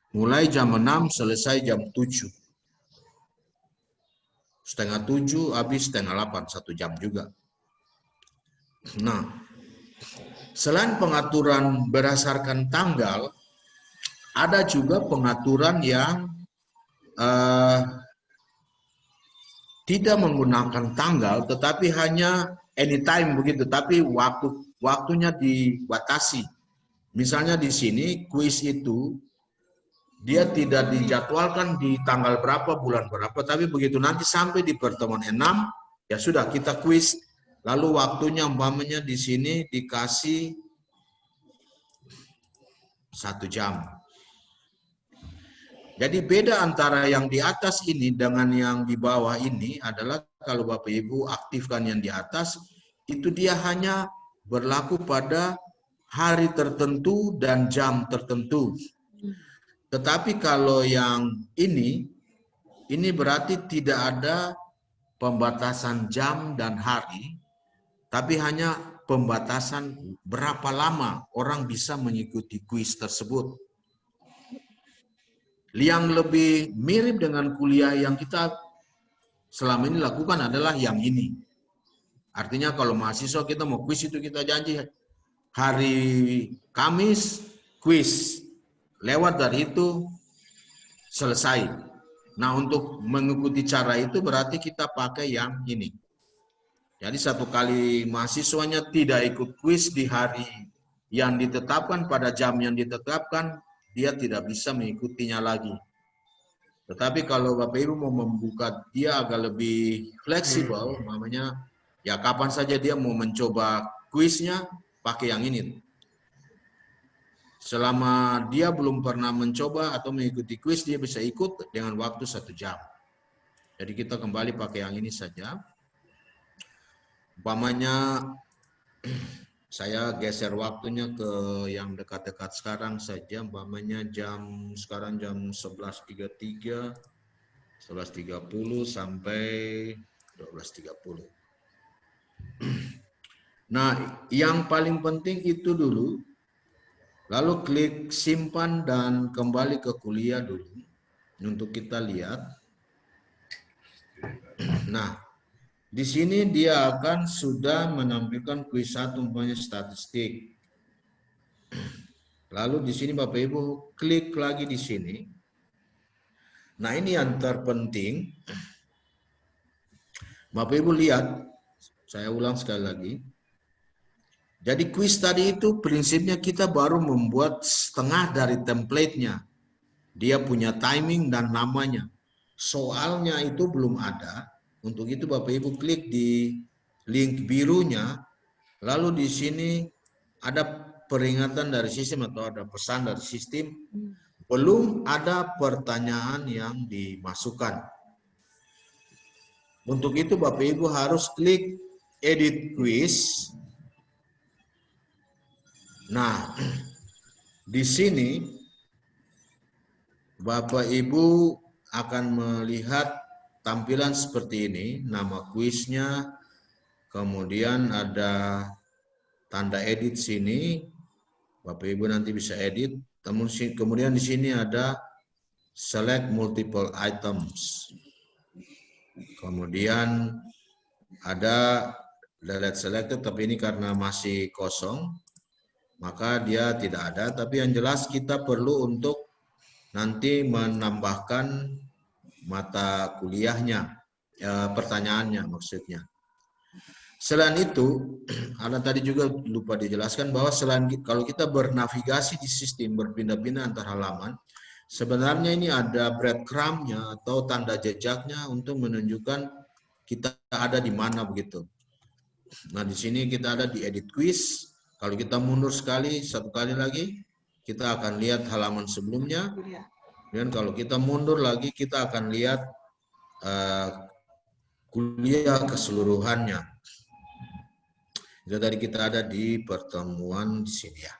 Mulai jam 6, selesai jam 7. Setengah 7, habis setengah 8, 1 jam juga. Nah, selain pengaturan berdasarkan tanggal, ada juga pengaturan yang tidak menggunakan tanggal, tetapi hanya anytime begitu, tapi waktunya dibatasi. Misalnya di sini kuis itu dia tidak dijadwalkan di tanggal berapa, bulan berapa, tapi begitu nanti sampai di pertemuan 6, ya sudah kita kuis. Lalu waktunya umpamanya di sini dikasih 1 jam. Jadi beda antara yang di atas ini dengan yang di bawah ini adalah kalau Bapak Ibu aktifkan yang di atas, itu dia hanya berlaku pada hari tertentu dan jam tertentu. Tetapi kalau yang ini berarti tidak ada pembatasan jam dan hari, tapi hanya pembatasan berapa lama orang bisa mengikuti kuis tersebut. Yang lebih mirip dengan kuliah yang kita selama ini lakukan adalah yang ini. Artinya kalau mahasiswa kita mau kuis itu kita janji hari Kamis kuis. Lewat dari itu selesai. Nah, untuk mengikuti cara itu berarti kita pakai yang ini. Jadi 1 kali mahasiswanya tidak ikut kuis di hari yang ditetapkan, pada jam yang ditetapkan, dia tidak bisa mengikutinya lagi. Tetapi kalau Bapak Ibu mau membuka dia agak lebih fleksibel, namanya ya kapan saja dia mau mencoba kuisnya, pakai yang ini. Selama dia belum pernah mencoba atau mengikuti kuis, dia bisa ikut dengan waktu 1 jam. Jadi kita kembali pakai yang ini saja. Umpamanya saya geser waktunya ke yang dekat-dekat sekarang saja. Umpamanya sekarang jam 11.33, 11.30 sampai 12.30. Nah, yang paling penting itu dulu. Lalu klik simpan dan kembali ke kuliah dulu untuk kita lihat. Nah, di sini dia akan sudah menampilkan kuis 1 umpamanya statistik. Lalu di sini Bapak Ibu klik lagi di sini. Nah, ini yang terpenting. Bapak Ibu lihat, saya ulang sekali lagi. Jadi kuis tadi itu prinsipnya kita baru membuat setengah dari template-nya. Dia punya timing dan namanya. Soalnya itu belum ada. Untuk itu Bapak Ibu klik di link birunya. Lalu di sini ada peringatan dari sistem atau ada pesan dari sistem. Belum ada pertanyaan yang dimasukkan. Untuk itu Bapak Ibu harus klik edit quiz. Nah, di sini Bapak Ibu akan melihat tampilan seperti ini, nama kuisnya, kemudian ada tanda edit sini, Bapak Ibu nanti bisa edit. Kemudian di sini ada select multiple items. Kemudian ada delete selected, tapi ini karena masih kosong, maka dia tidak ada. Tapi yang jelas kita perlu untuk nanti menambahkan mata kuliahnya, pertanyaannya maksudnya. Selain itu, ada tadi juga lupa dijelaskan bahwa selain kalau kita bernavigasi di sistem berpindah-pindah antar halaman, sebenarnya ini ada breadcrumb-nya atau tanda jejaknya untuk menunjukkan kita ada di mana begitu. Nah, di sini kita ada di edit quiz. Kalau kita mundur satu kali lagi, kita akan lihat halaman sebelumnya. Dan kalau kita mundur lagi, kita akan lihat kuliah keseluruhannya. Itu tadi kita ada di pertemuan di sini ya.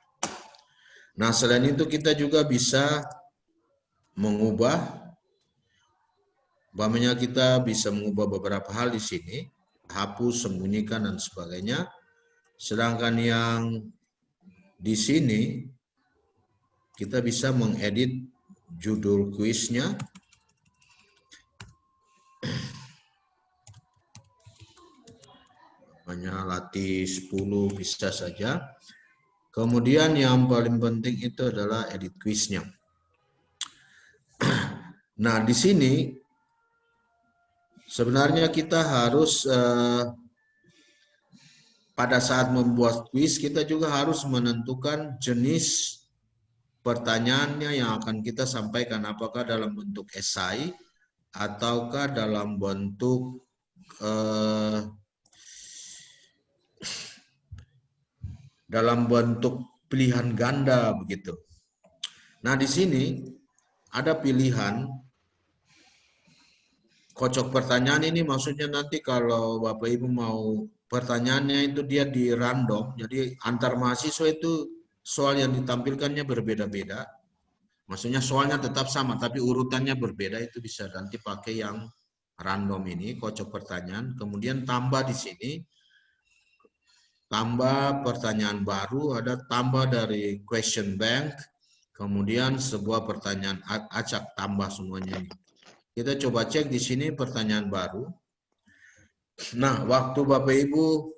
Nah, selain itu kita juga bisa mengubah, umpamanya kita bisa mengubah beberapa hal di sini, hapus, sembunyikan dan sebagainya. Sedangkan yang di sini kita bisa mengedit judul kuisnya. Hanya latih 10 bisa saja. Kemudian yang paling penting itu adalah edit quiznya. Nah, di sini sebenarnya kita harus pada saat membuat quiz kita juga harus menentukan jenis pertanyaannya yang akan kita sampaikan, apakah dalam bentuk esai ataukah dalam bentuk pilihan ganda begitu. Nah, di sini ada pilihan kocok pertanyaan. Ini maksudnya nanti kalau Bapak Ibu mau pertanyaannya itu dia di random, jadi antar mahasiswa itu soal yang ditampilkannya berbeda-beda. Maksudnya soalnya tetap sama tapi urutannya berbeda, itu bisa nanti pakai yang random ini, kocok pertanyaan. Kemudian tambah di sini, tambah pertanyaan baru, ada tambah dari question bank, kemudian sebuah pertanyaan acak, tambah semuanya ini. Kita coba cek di sini pertanyaan baru. Nah, waktu Bapak Ibu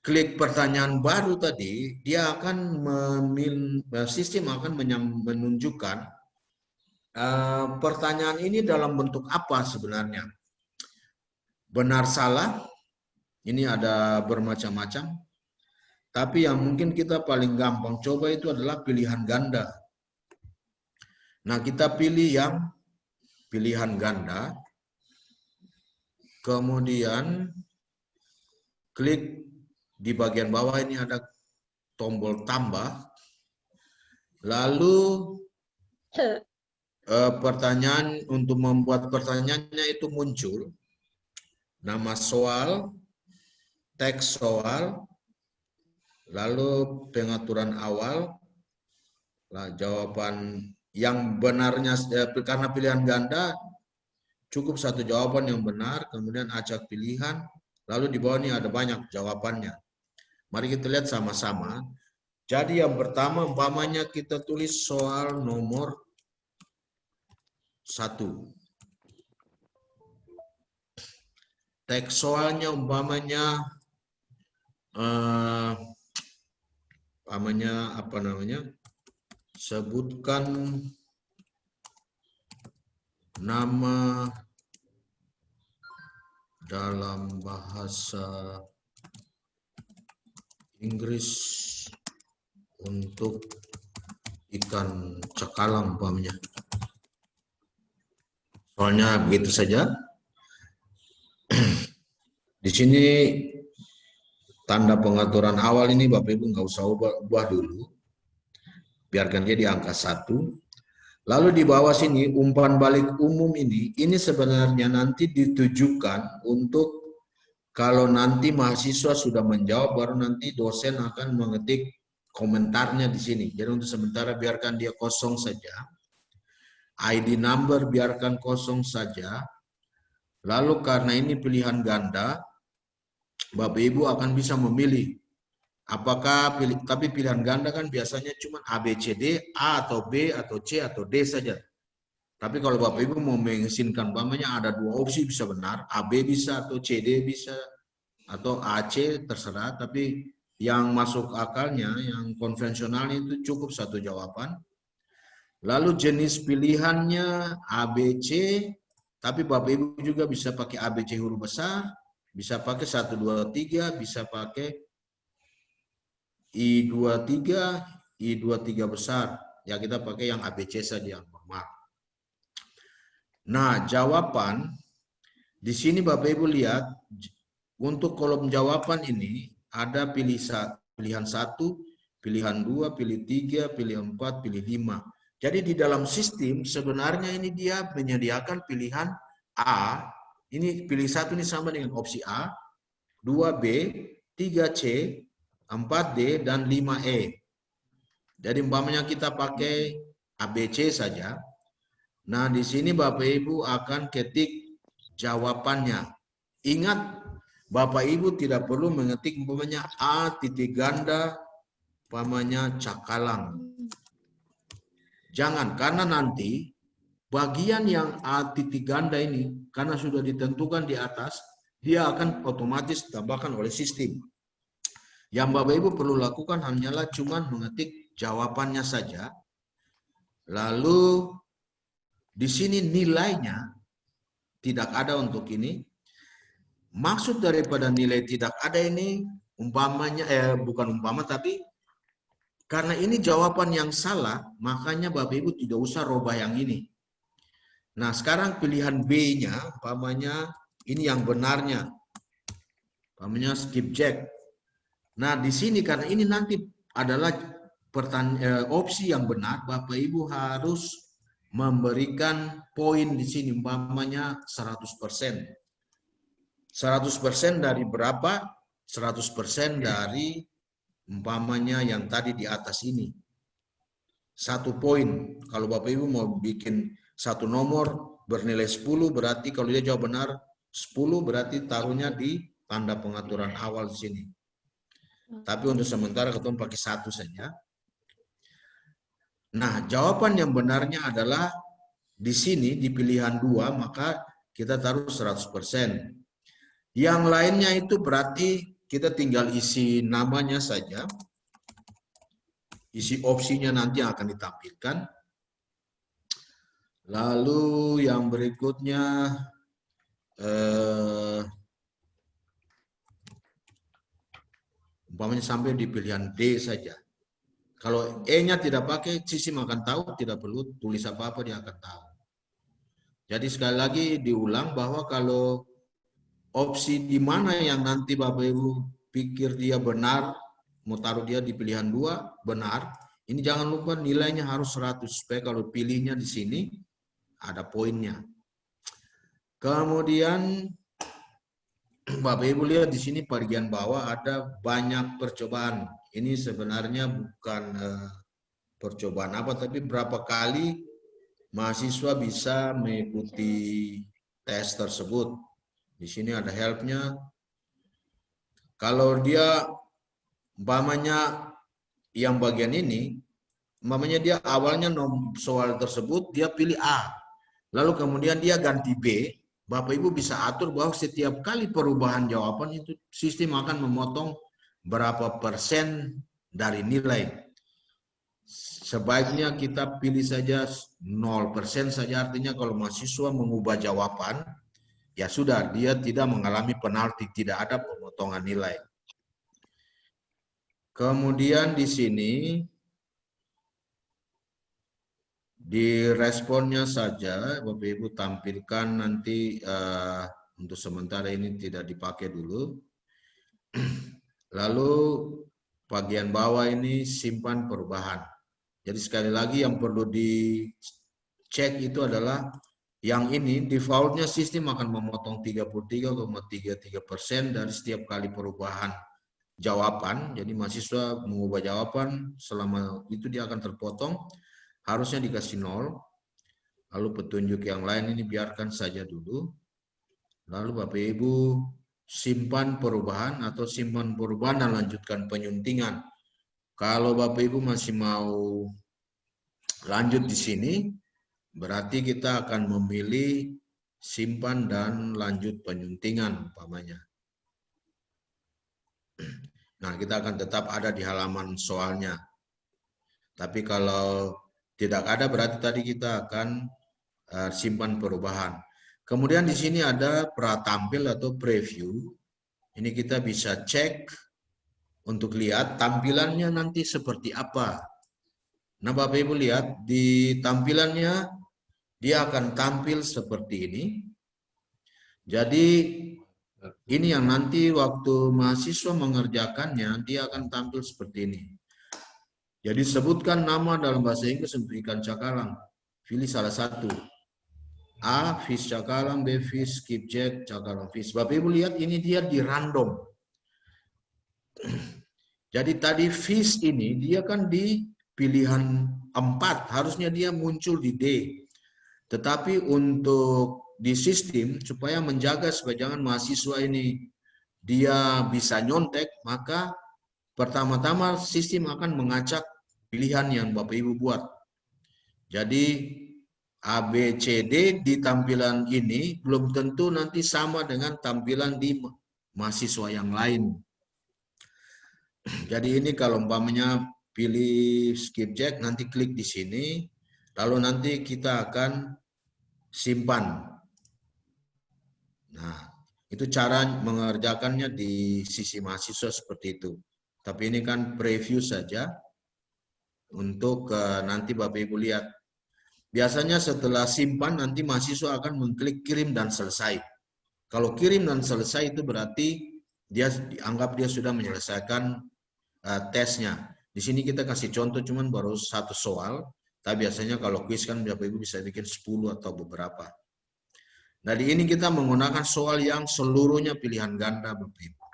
klik pertanyaan baru tadi, dia akan sistem akan menunjukkan pertanyaan ini dalam bentuk apa sebenarnya. Benar salah, ini ada bermacam-macam. Tapi yang mungkin kita paling gampang coba itu adalah pilihan ganda. Nah, kita pilih yang pilihan ganda. Kemudian klik di bagian bawah ini ada tombol tambah. Lalu pertanyaan, untuk membuat pertanyaannya itu muncul nama soal, teks soal, lalu pengaturan awal, jawaban yang benarnya karena pilihan ganda cukup satu jawaban yang benar, kemudian acak pilihan, lalu di bawah ini ada banyak jawabannya. Mari kita lihat sama-sama. Jadi yang pertama umpamanya kita tulis soal nomor 1. Teks soalnya umpamanya apa namanya? Sebutkan nama dalam bahasa Inggris untuk ikan cakalang umpamanya. Soalnya begitu saja. Di sini tanda pengaturan awal ini Bapak Ibu nggak usah ubah dulu. Biarkan dia di angka 1. Lalu di bawah sini umpan balik umum ini sebenarnya nanti ditujukan untuk kalau nanti mahasiswa sudah menjawab, baru nanti dosen akan mengetik komentarnya di sini. Jadi untuk sementara biarkan dia kosong saja. ID number biarkan kosong saja. Lalu karena ini pilihan ganda, Bapak Ibu akan bisa memilih apakah tapi pilihan ganda kan biasanya cuma A, B, C, D, A atau B atau C atau D saja. Tapi kalau Bapak Ibu mau mengizinkan umpamanya ada dua opsi bisa benar, AB bisa atau CD bisa atau AC terserah, tapi yang masuk akalnya, yang konvensional itu cukup satu jawaban. Lalu jenis pilihannya ABC, tapi Bapak Ibu juga bisa pakai ABC huruf besar, bisa pakai 1, 2, 3, bisa pakai I23, I23 besar. Ya kita pakai yang ABC saja yang normal. Nah, jawaban di sini Bapak Ibu lihat untuk kolom jawaban ini ada pilihan 1, pilihan 2, pilih 3, pilih 4, pilih 5. Jadi di dalam sistem sebenarnya ini dia menyediakan pilihan A, ini pilih 1 ini sama dengan opsi A, 2B, 3C, 4D, dan 5E. Jadi umpamanya kita pakai ABC saja. Nah, di sini Bapak Ibu akan ketik jawabannya. Ingat, Bapak Ibu tidak perlu mengetik umpamanya A titik ganda, umpamanya Cakalang. Jangan, karena nanti bagian yang A titik ganda ini, karena sudah ditentukan di atas, dia akan otomatis ditambahkan oleh sistem. Yang Bapak Ibu perlu lakukan hanyalah cuma mengetik jawabannya saja. Lalu di sini nilainya tidak ada untuk ini. Maksud daripada nilai tidak ada ini umpamanya bukan umpama tapi karena ini jawaban yang salah, makanya Bapak Ibu tidak usah rubah yang ini. Nah, sekarang pilihan B-nya umpamanya ini yang benarnya. Umpamanya skip jack. Nah, di sini karena ini nanti adalah opsi yang benar, Bapak Ibu harus memberikan poin di sini umpamanya 100%. 100% dari berapa? 100% dari umpamanya yang tadi di atas ini. 1 poin. Kalau Bapak Ibu mau bikin satu nomor bernilai 10 berarti kalau dia jawab benar 10 berarti taruhnya di tanda pengaturan awal di sini. Tapi untuk sementara kita pakai 1 saja. Nah, jawaban yang benarnya adalah di sini di pilihan 2, maka kita taruh 100%. Yang lainnya itu berarti kita tinggal isi namanya saja. Isi opsinya nanti akan ditampilkan. Lalu yang berikutnya umpamanya sampai di pilihan D saja. Kalau E-nya tidak pakai, sistem akan tahu, tidak perlu tulis apa-apa, dia akan tahu. Jadi sekali lagi diulang bahwa kalau opsi di mana yang nanti Bapak Ibu pikir dia benar, mau taruh dia di pilihan 2, benar, ini jangan lupa nilainya harus 100, supaya kalau pilihnya di sini, ada poinnya. Kemudian Bapak Ibu lihat di sini bagian bawah ada banyak percobaan. Ini sebenarnya bukan percobaan apa, tapi berapa kali mahasiswa bisa mengikuti tes tersebut. Di sini ada help-nya. Kalau dia umpamanya yang bagian ini, umpamanya dia awalnya soal tersebut dia pilih A, lalu kemudian dia ganti B, Bapak Ibu bisa atur bahwa setiap kali perubahan jawaban itu sistem akan memotong berapa persen dari nilai. Sebaiknya kita pilih saja 0% saja, artinya kalau mahasiswa mengubah jawaban, ya sudah, dia tidak mengalami penalti, tidak ada pemotongan nilai. Kemudian di sini, di responnya saja, Bapak Ibu tampilkan nanti, untuk sementara ini tidak dipakai dulu. Lalu bagian bawah ini simpan perubahan. Jadi sekali lagi yang perlu dicek itu adalah yang ini defaultnya sistem akan memotong 33,33% dari setiap kali perubahan jawaban. Jadi mahasiswa mengubah jawaban, selama itu dia akan terpotong, harusnya dikasih 0. Lalu petunjuk yang lain ini biarkan saja dulu. Lalu Bapak Ibu simpan perubahan atau simpan perubahan dan lanjutkan penyuntingan. Kalau Bapak Ibu masih mau lanjut di sini, berarti kita akan memilih simpan dan lanjut penyuntingan umpamanya. Nah, kita akan tetap ada di halaman soalnya. Tapi kalau tidak ada berarti tadi kita akan simpan perubahan. Kemudian di sini ada pratampil atau preview. Ini kita bisa cek untuk lihat tampilannya nanti seperti apa. Nah, Bapak Ibu lihat di tampilannya dia akan tampil seperti ini. Jadi ini yang nanti waktu mahasiswa mengerjakannya dia akan tampil seperti ini. Jadi sebutkan nama dalam bahasa Inggris untuk ikan cakalang. Pilih salah satu. A, fish cakalang, B, fish skipjack, cakalang fish. Bapak Ibu lihat ini dia di random. Jadi tadi fish ini dia kan di pilihan 4, harusnya dia muncul di D. Tetapi untuk di sistem supaya menjaga supaya jangan mahasiswa ini dia bisa nyontek, maka pertama-tama sistem akan mengacak pilihan yang Bapak Ibu buat. Jadi A, B, C, D di tampilan ini belum tentu nanti sama dengan tampilan di mahasiswa yang lain. Jadi ini kalau umpamanya pilih skipjack, nanti klik di sini, lalu nanti kita akan simpan. Nah, itu cara mengerjakannya di sisi mahasiswa seperti itu. Tapi ini kan preview saja untuk nanti Bapak Ibu lihat. Biasanya setelah simpan nanti mahasiswa akan mengklik kirim dan selesai. Kalau kirim dan selesai itu berarti dia dianggap dia sudah menyelesaikan tesnya. Di sini kita kasih contoh cuman baru 1 soal. Tapi biasanya kalau kuis kan Bapak Ibu bisa bikin 10 atau beberapa. Nah, di ini kita menggunakan soal yang seluruhnya pilihan ganda, Bapak Ibu.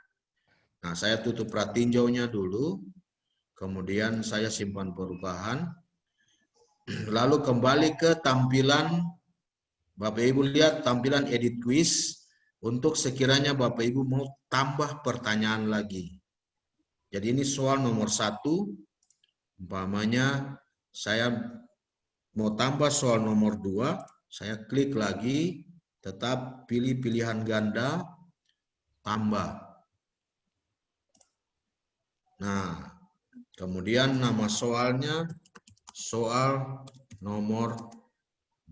Nah, saya tutup pratinjaunya dulu. Kemudian saya simpan perubahan. Lalu kembali ke tampilan, Bapak Ibu lihat tampilan edit quiz. Untuk sekiranya Bapak Ibu mau tambah pertanyaan lagi. Jadi ini soal nomor 1. Umpamanya saya mau tambah soal nomor 2. Saya klik lagi. Tetap pilih pilihan ganda, tambah. Nah, kemudian nama soalnya, soal nomor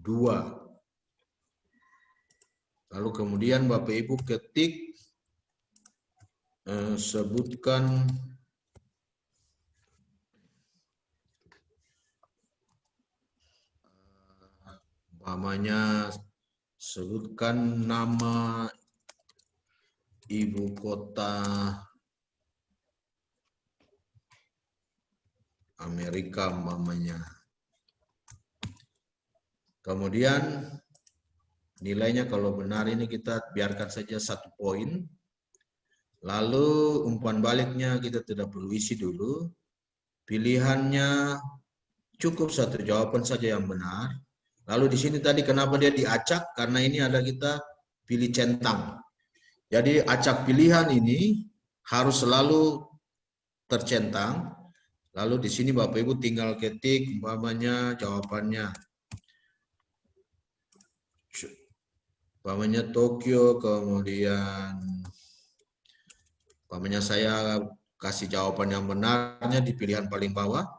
2. Lalu kemudian Bapak Ibu ketik, sebutkan umpamanya sebutkan nama ibu kota Amerika umpamanya. Kemudian nilainya kalau benar ini kita biarkan saja 1 poin. Lalu umpan baliknya kita tidak perlu isi dulu. Pilihannya cukup 1 jawaban saja yang benar. Lalu di sini tadi kenapa dia diacak? Karena ini ada kita pilih centang. Jadi acak pilihan ini harus selalu tercentang. Lalu di sini Bapak Ibu tinggal ketik umpamanya jawabannya. Umpamanya Tokyo, kemudian umpamanya saya kasih jawaban yang benarnya di pilihan paling bawah.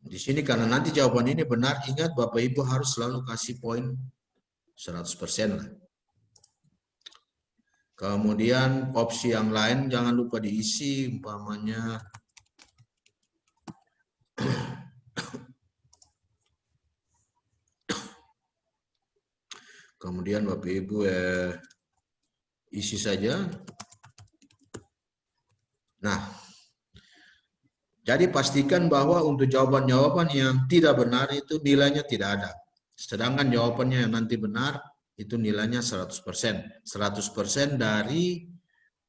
Di sini karena nanti jawaban ini benar, ingat Bapak Ibu harus selalu kasih poin 100% lah. Kemudian opsi yang lain jangan lupa diisi, umpamanya kemudian Bapak Ibu isi saja. Nah, jadi pastikan bahwa untuk jawaban-jawaban yang tidak benar itu nilainya tidak ada. Sedangkan jawabannya yang nanti benar itu nilainya 100%. 100% dari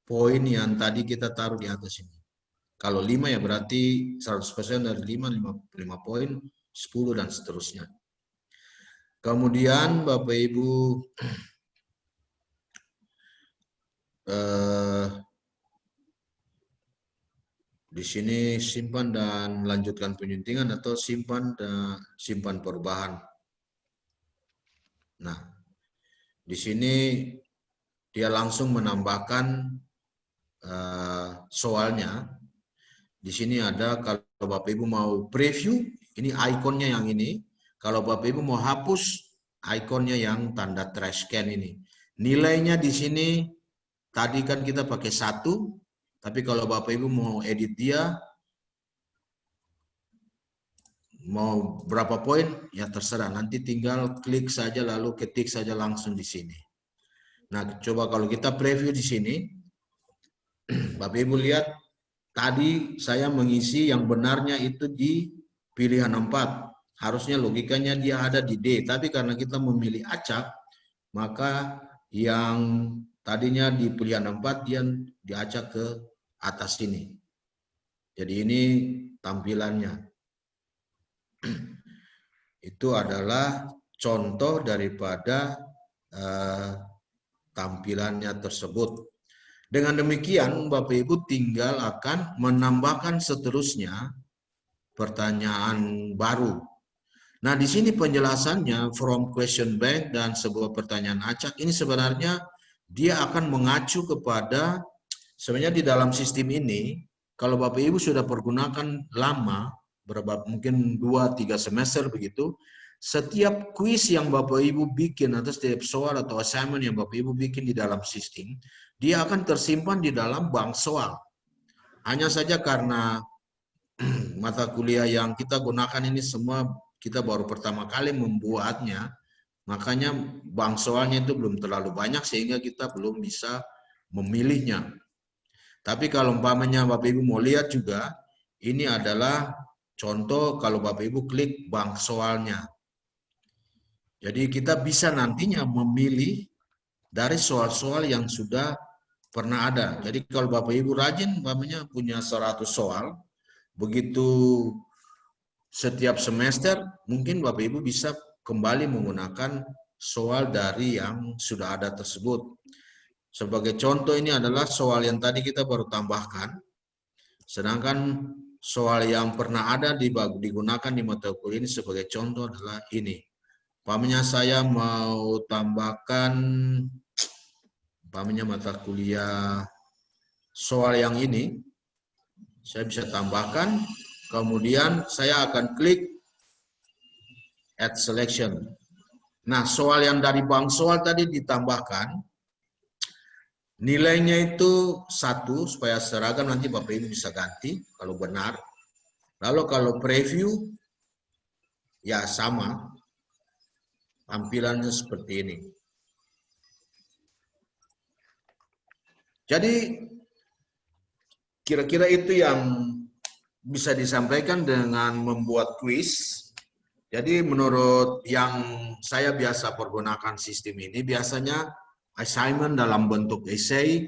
poin yang tadi kita taruh di atas ini. Kalau 5 ya berarti 100% dari 5 poin, 10 dan seterusnya. Kemudian Bapak Ibu Di sini simpan dan lanjutkan penyuntingan atau simpan dan simpan perubahan. Nah, di sini dia langsung menambahkan soalnya. Di sini ada kalau Bapak Ibu mau preview, ini ikonnya yang ini. Kalau Bapak Ibu mau hapus, ikonnya yang tanda trash can ini. Nilainya di sini tadi kan kita pakai 1, tapi kalau Bapak Ibu mau edit dia, mau berapa poin, ya terserah. Nanti tinggal klik saja lalu ketik saja langsung di sini. Nah, coba kalau kita preview di sini, Bapak Ibu lihat tadi saya mengisi yang benarnya itu di pilihan 4. Harusnya logikanya dia ada di D, tapi karena kita memilih acak, maka yang tadinya di pilihan 4 dia diacak ke atas sini. Jadi ini tampilannya. Itu adalah contoh daripada tampilannya tersebut. Dengan demikian Bapak Ibu tinggal akan menambahkan seterusnya pertanyaan baru. Nah, di sini penjelasannya from question bank dan sebuah pertanyaan acak ini sebenarnya dia akan mengacu kepada sebenarnya di dalam sistem ini kalau Bapak Ibu sudah pergunakan lama mungkin 2-3 semester begitu, setiap kuis yang Bapak Ibu bikin atau setiap soal atau assignment yang Bapak Ibu bikin di dalam sistem, dia akan tersimpan di dalam bank soal. Hanya saja karena mata kuliah yang kita gunakan ini semua kita baru pertama kali membuatnya, makanya bank soalnya itu belum terlalu banyak sehingga kita belum bisa memilihnya. Tapi kalau umpamanya Bapak Ibu mau lihat juga, ini adalah contoh kalau Bapak Ibu klik bank soalnya. Jadi kita bisa nantinya memilih dari soal-soal yang sudah pernah ada. Jadi kalau Bapak Ibu rajin umpamanya punya 100 soal, begitu setiap semester mungkin Bapak Ibu bisa kembali menggunakan soal dari yang sudah ada tersebut. Sebagai contoh ini adalah soal yang tadi kita baru tambahkan. Sedangkan soal yang pernah ada digunakan di mata kuliah ini sebagai contoh adalah ini. Umpamanya saya mau tambahkan umpamanya mata kuliah soal yang ini. Saya bisa tambahkan. Kemudian saya akan klik Add Selection. Nah, soal yang dari bank soal tadi ditambahkan, nilainya itu 1 supaya seragam, nanti Bapak Ibu bisa ganti kalau benar. Lalu kalau preview, ya sama. Tampilannya seperti ini. Jadi, kira-kira itu yang bisa disampaikan dengan membuat kuis. Jadi menurut yang saya biasa pergunakan sistem ini, biasanya assignment dalam bentuk essay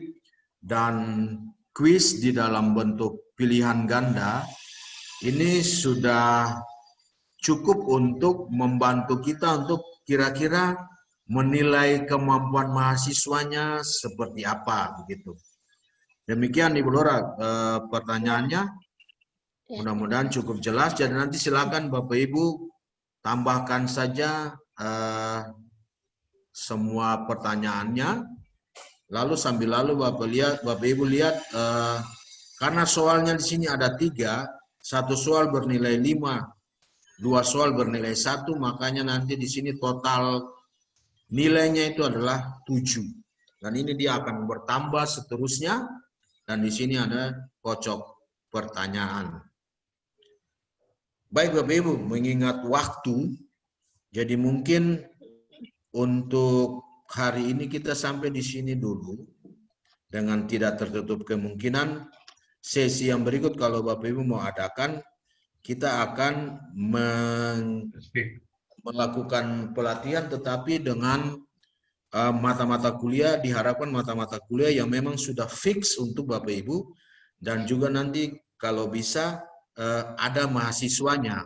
dan kuis di dalam bentuk pilihan ganda, ini sudah cukup untuk membantu kita untuk kira-kira menilai kemampuan mahasiswanya seperti apa begitu. Demikian Ibu Lora pertanyaannya. Mudah-mudahan cukup jelas. Jadi nanti silakan Bapak Ibu tambahkan saja semua pertanyaannya. Lalu sambil lalu Bapak Ibu lihat karena soalnya di sini ada 3, 1 soal bernilai 5, 2 soal bernilai 1, makanya nanti di sini total nilainya itu adalah 7. Dan ini dia akan bertambah seterusnya. Dan di sini ada kocok pertanyaan. Baik Bapak Ibu, mengingat waktu, jadi mungkin untuk hari ini kita sampai di sini dulu. Dengan tidak tertutup kemungkinan, sesi yang berikut kalau Bapak Ibu mau adakan, kita akan melakukan pelatihan tetapi dengan mata-mata kuliah, diharapkan mata-mata kuliah yang memang sudah fix untuk Bapak Ibu, dan juga nanti kalau bisa ada mahasiswanya.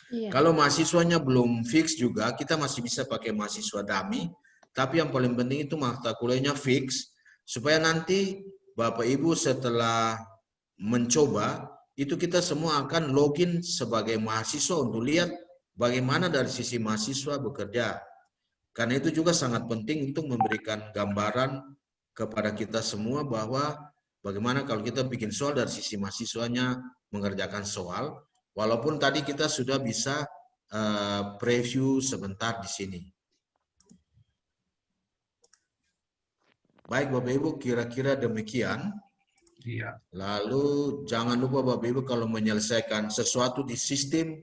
Iya. Kalau mahasiswanya belum fix juga, kita masih bisa pakai mahasiswa dummy, tapi yang paling penting itu mata kuliahnya fix, supaya nanti Bapak Ibu setelah mencoba, itu kita semua akan login sebagai mahasiswa untuk lihat bagaimana dari sisi mahasiswa bekerja. Karena itu juga sangat penting untuk memberikan gambaran kepada kita semua bahwa bagaimana kalau kita bikin soal dari sisi mahasiswanya mengerjakan soal, walaupun tadi kita sudah bisa preview sebentar di sini. Baik Bapak Ibu, kira-kira demikian. Iya. Lalu jangan lupa Bapak Ibu kalau menyelesaikan sesuatu di sistem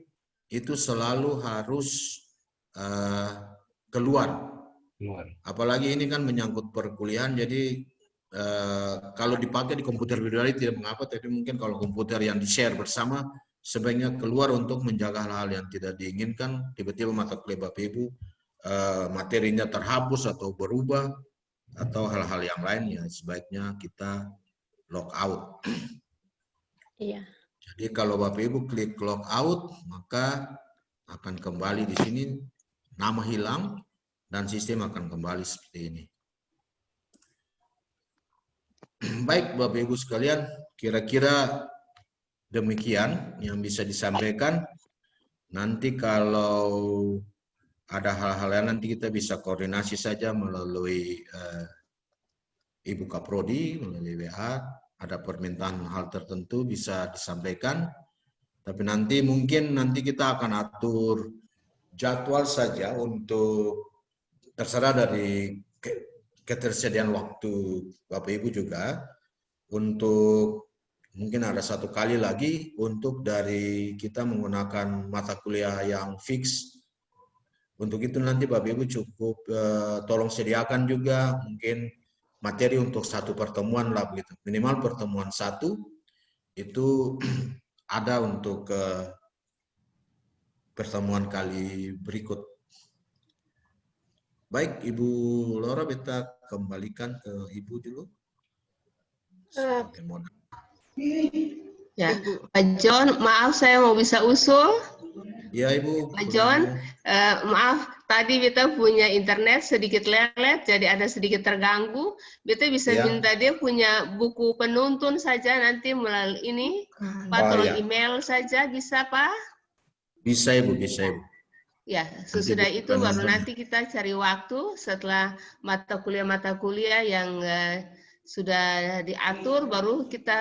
itu selalu harus keluar. Apalagi ini kan menyangkut perkuliahan, jadi kalau dipakai di komputer pribadi tidak mengapa, tapi mungkin kalau komputer yang di-share bersama sebaiknya keluar untuk menjaga hal-hal yang tidak diinginkan. Tiba-tiba mata kuliah Bapak Ibu materinya terhapus atau berubah atau hal-hal yang lain, ya sebaiknya kita log out. Iya. Jadi kalau Bapak Ibu klik log out, maka akan kembali di sini, nama hilang dan sistem akan kembali seperti ini. Baik Bapak Ibu sekalian, kira-kira demikian yang bisa disampaikan. Nanti kalau ada hal-hal yang nanti kita bisa koordinasi saja melalui Ibu Kaprodi, melalui WA. Ada permintaan hal tertentu bisa disampaikan. Tapi nanti mungkin kita akan atur jadwal saja untuk terserah dari ketersediaan waktu Bapak Ibu juga. Untuk mungkin ada satu kali lagi untuk dari kita menggunakan mata kuliah yang fix. Untuk itu nanti Bapak Ibu cukup tolong sediakan juga mungkin materi untuk satu pertemuan lah begitu. Minimal pertemuan satu itu ada untuk pertemuan kali berikut. Baik Ibu Laura, kita kembalikan ke Ibu dulu. Ya, Pak John, maaf saya mau bisa usul. Ya Ibu. Pak John, maaf tadi kita punya internet sedikit lelet, jadi ada sedikit terganggu. Kita bisa minta dia punya buku penuntun saja nanti melalui ini, Pak tolong email saja bisa Pak? Bisa Ibu, bisa Ibu. Ya, sesudah itu baru nanti kita cari waktu setelah mata kuliah yang sudah diatur, baru kita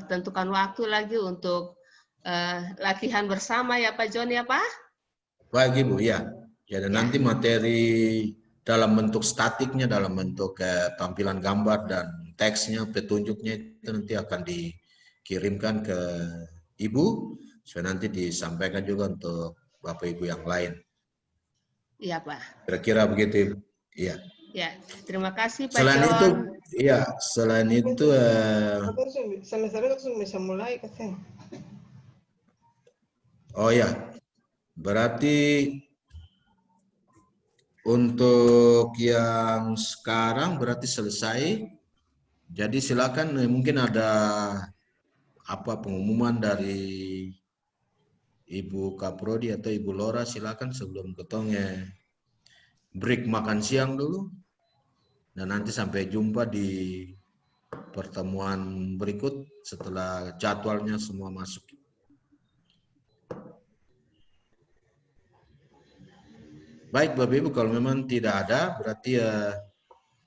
tentukan waktu lagi untuk latihan bersama ya Pak John ya Pak? Baik Ibu, ya. Jadi nanti materi dalam bentuk statiknya, dalam bentuk tampilan gambar dan teksnya, petunjuknya itu nanti akan dikirimkan ke Ibu, supaya nanti disampaikan juga untuk Bapak Ibu yang lain. Iya Pak. Kira-kira begitu Ibu. Iya. Ya, terima kasih Pak Selain John. itu, iya, selain itu bisa mulai katanya. Oh ya, berarti untuk yang sekarang berarti selesai. Jadi silakan mungkin ada pengumuman dari Ibu Kaprodi atau Ibu Laura, silakan sebelum ketongnya break makan siang dulu. Dan nanti sampai jumpa di pertemuan berikut setelah jadwalnya semua masuk. Baik Bapak Ibu, kalau memang tidak ada, berarti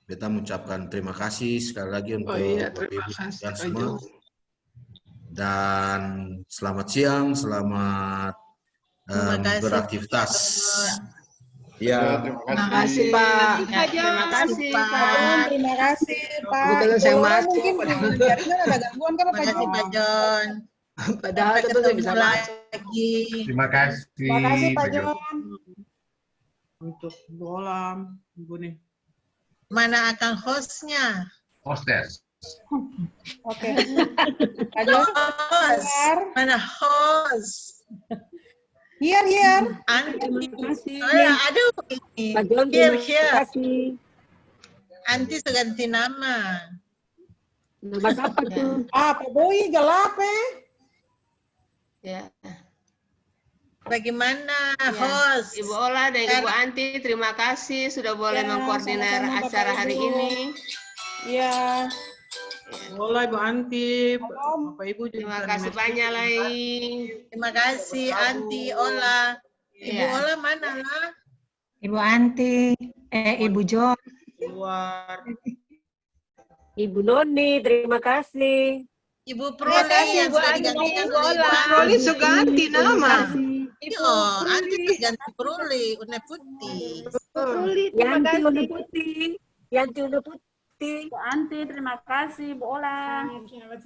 kita mengucapkan terima kasih sekali lagi untuk Bapak Ibu dan semua. Dan selamat siang, selamat beraktivitas. Ya, terima kasih Pak. Terima kasih Pak. Terima kasih Pak. Kebetulan saya masuk. Mungkin jaringan ada gangguan kan Pak John? Pak John. Padahal itu saya bisa masuk lagi. Terima kasih. Terima kasih Pak John. Untuk bolam, Ibu nih. Mana akan hostnya? Hostess. Oke. Pak John. Mana host? Here. Terima kasih. Aduh, Pak John, Here. terima kasih. Anti seganti nama. Nama siapa tuh? Pak Boy, gelap Ya. Bagaimana host? Ibu Ola dan Ibu Anti, terima kasih sudah boleh mengkoordinir acara hari ini. Iya. Boleh Ibu Anti, Bapak Ibu juga. Terima kasih banyak lagi. Terima kasih Anti Ola. Ibu Iya. Ola mana lah? Ibu Anti, Ibu Jo. Luar. Ibu Noni, terima kasih. Ibu Proli yang sudah digantikan oleh Ibu Proli sudah ganti nama. Oh, Anti ganti Proli, warna putih. Yanti warna putih. Yanti warna putih. Bu Anti, terima kasih. Bu Ola.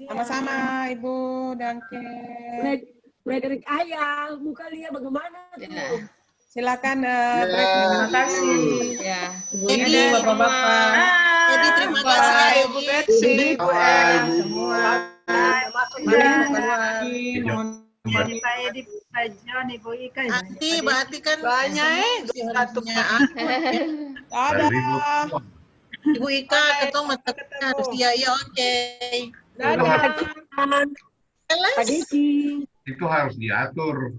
Sama-sama Ibu Dangke. Frederick Ayah, muka lihat bagaimana tuh? Silakan terima kasih. Ya. Jadi Bapak-bapak. Jadi terima kasih Ibu Betsy, Ibu El, semua. Jadi Pak Edi, Pak John, Ibu Ika. Anti berarti kan Banyak harusnya aku. Ada. Ibu Ika ketemu mata kuliah harus iya oke. Dadah. Pak Diki. Itu harus diatur.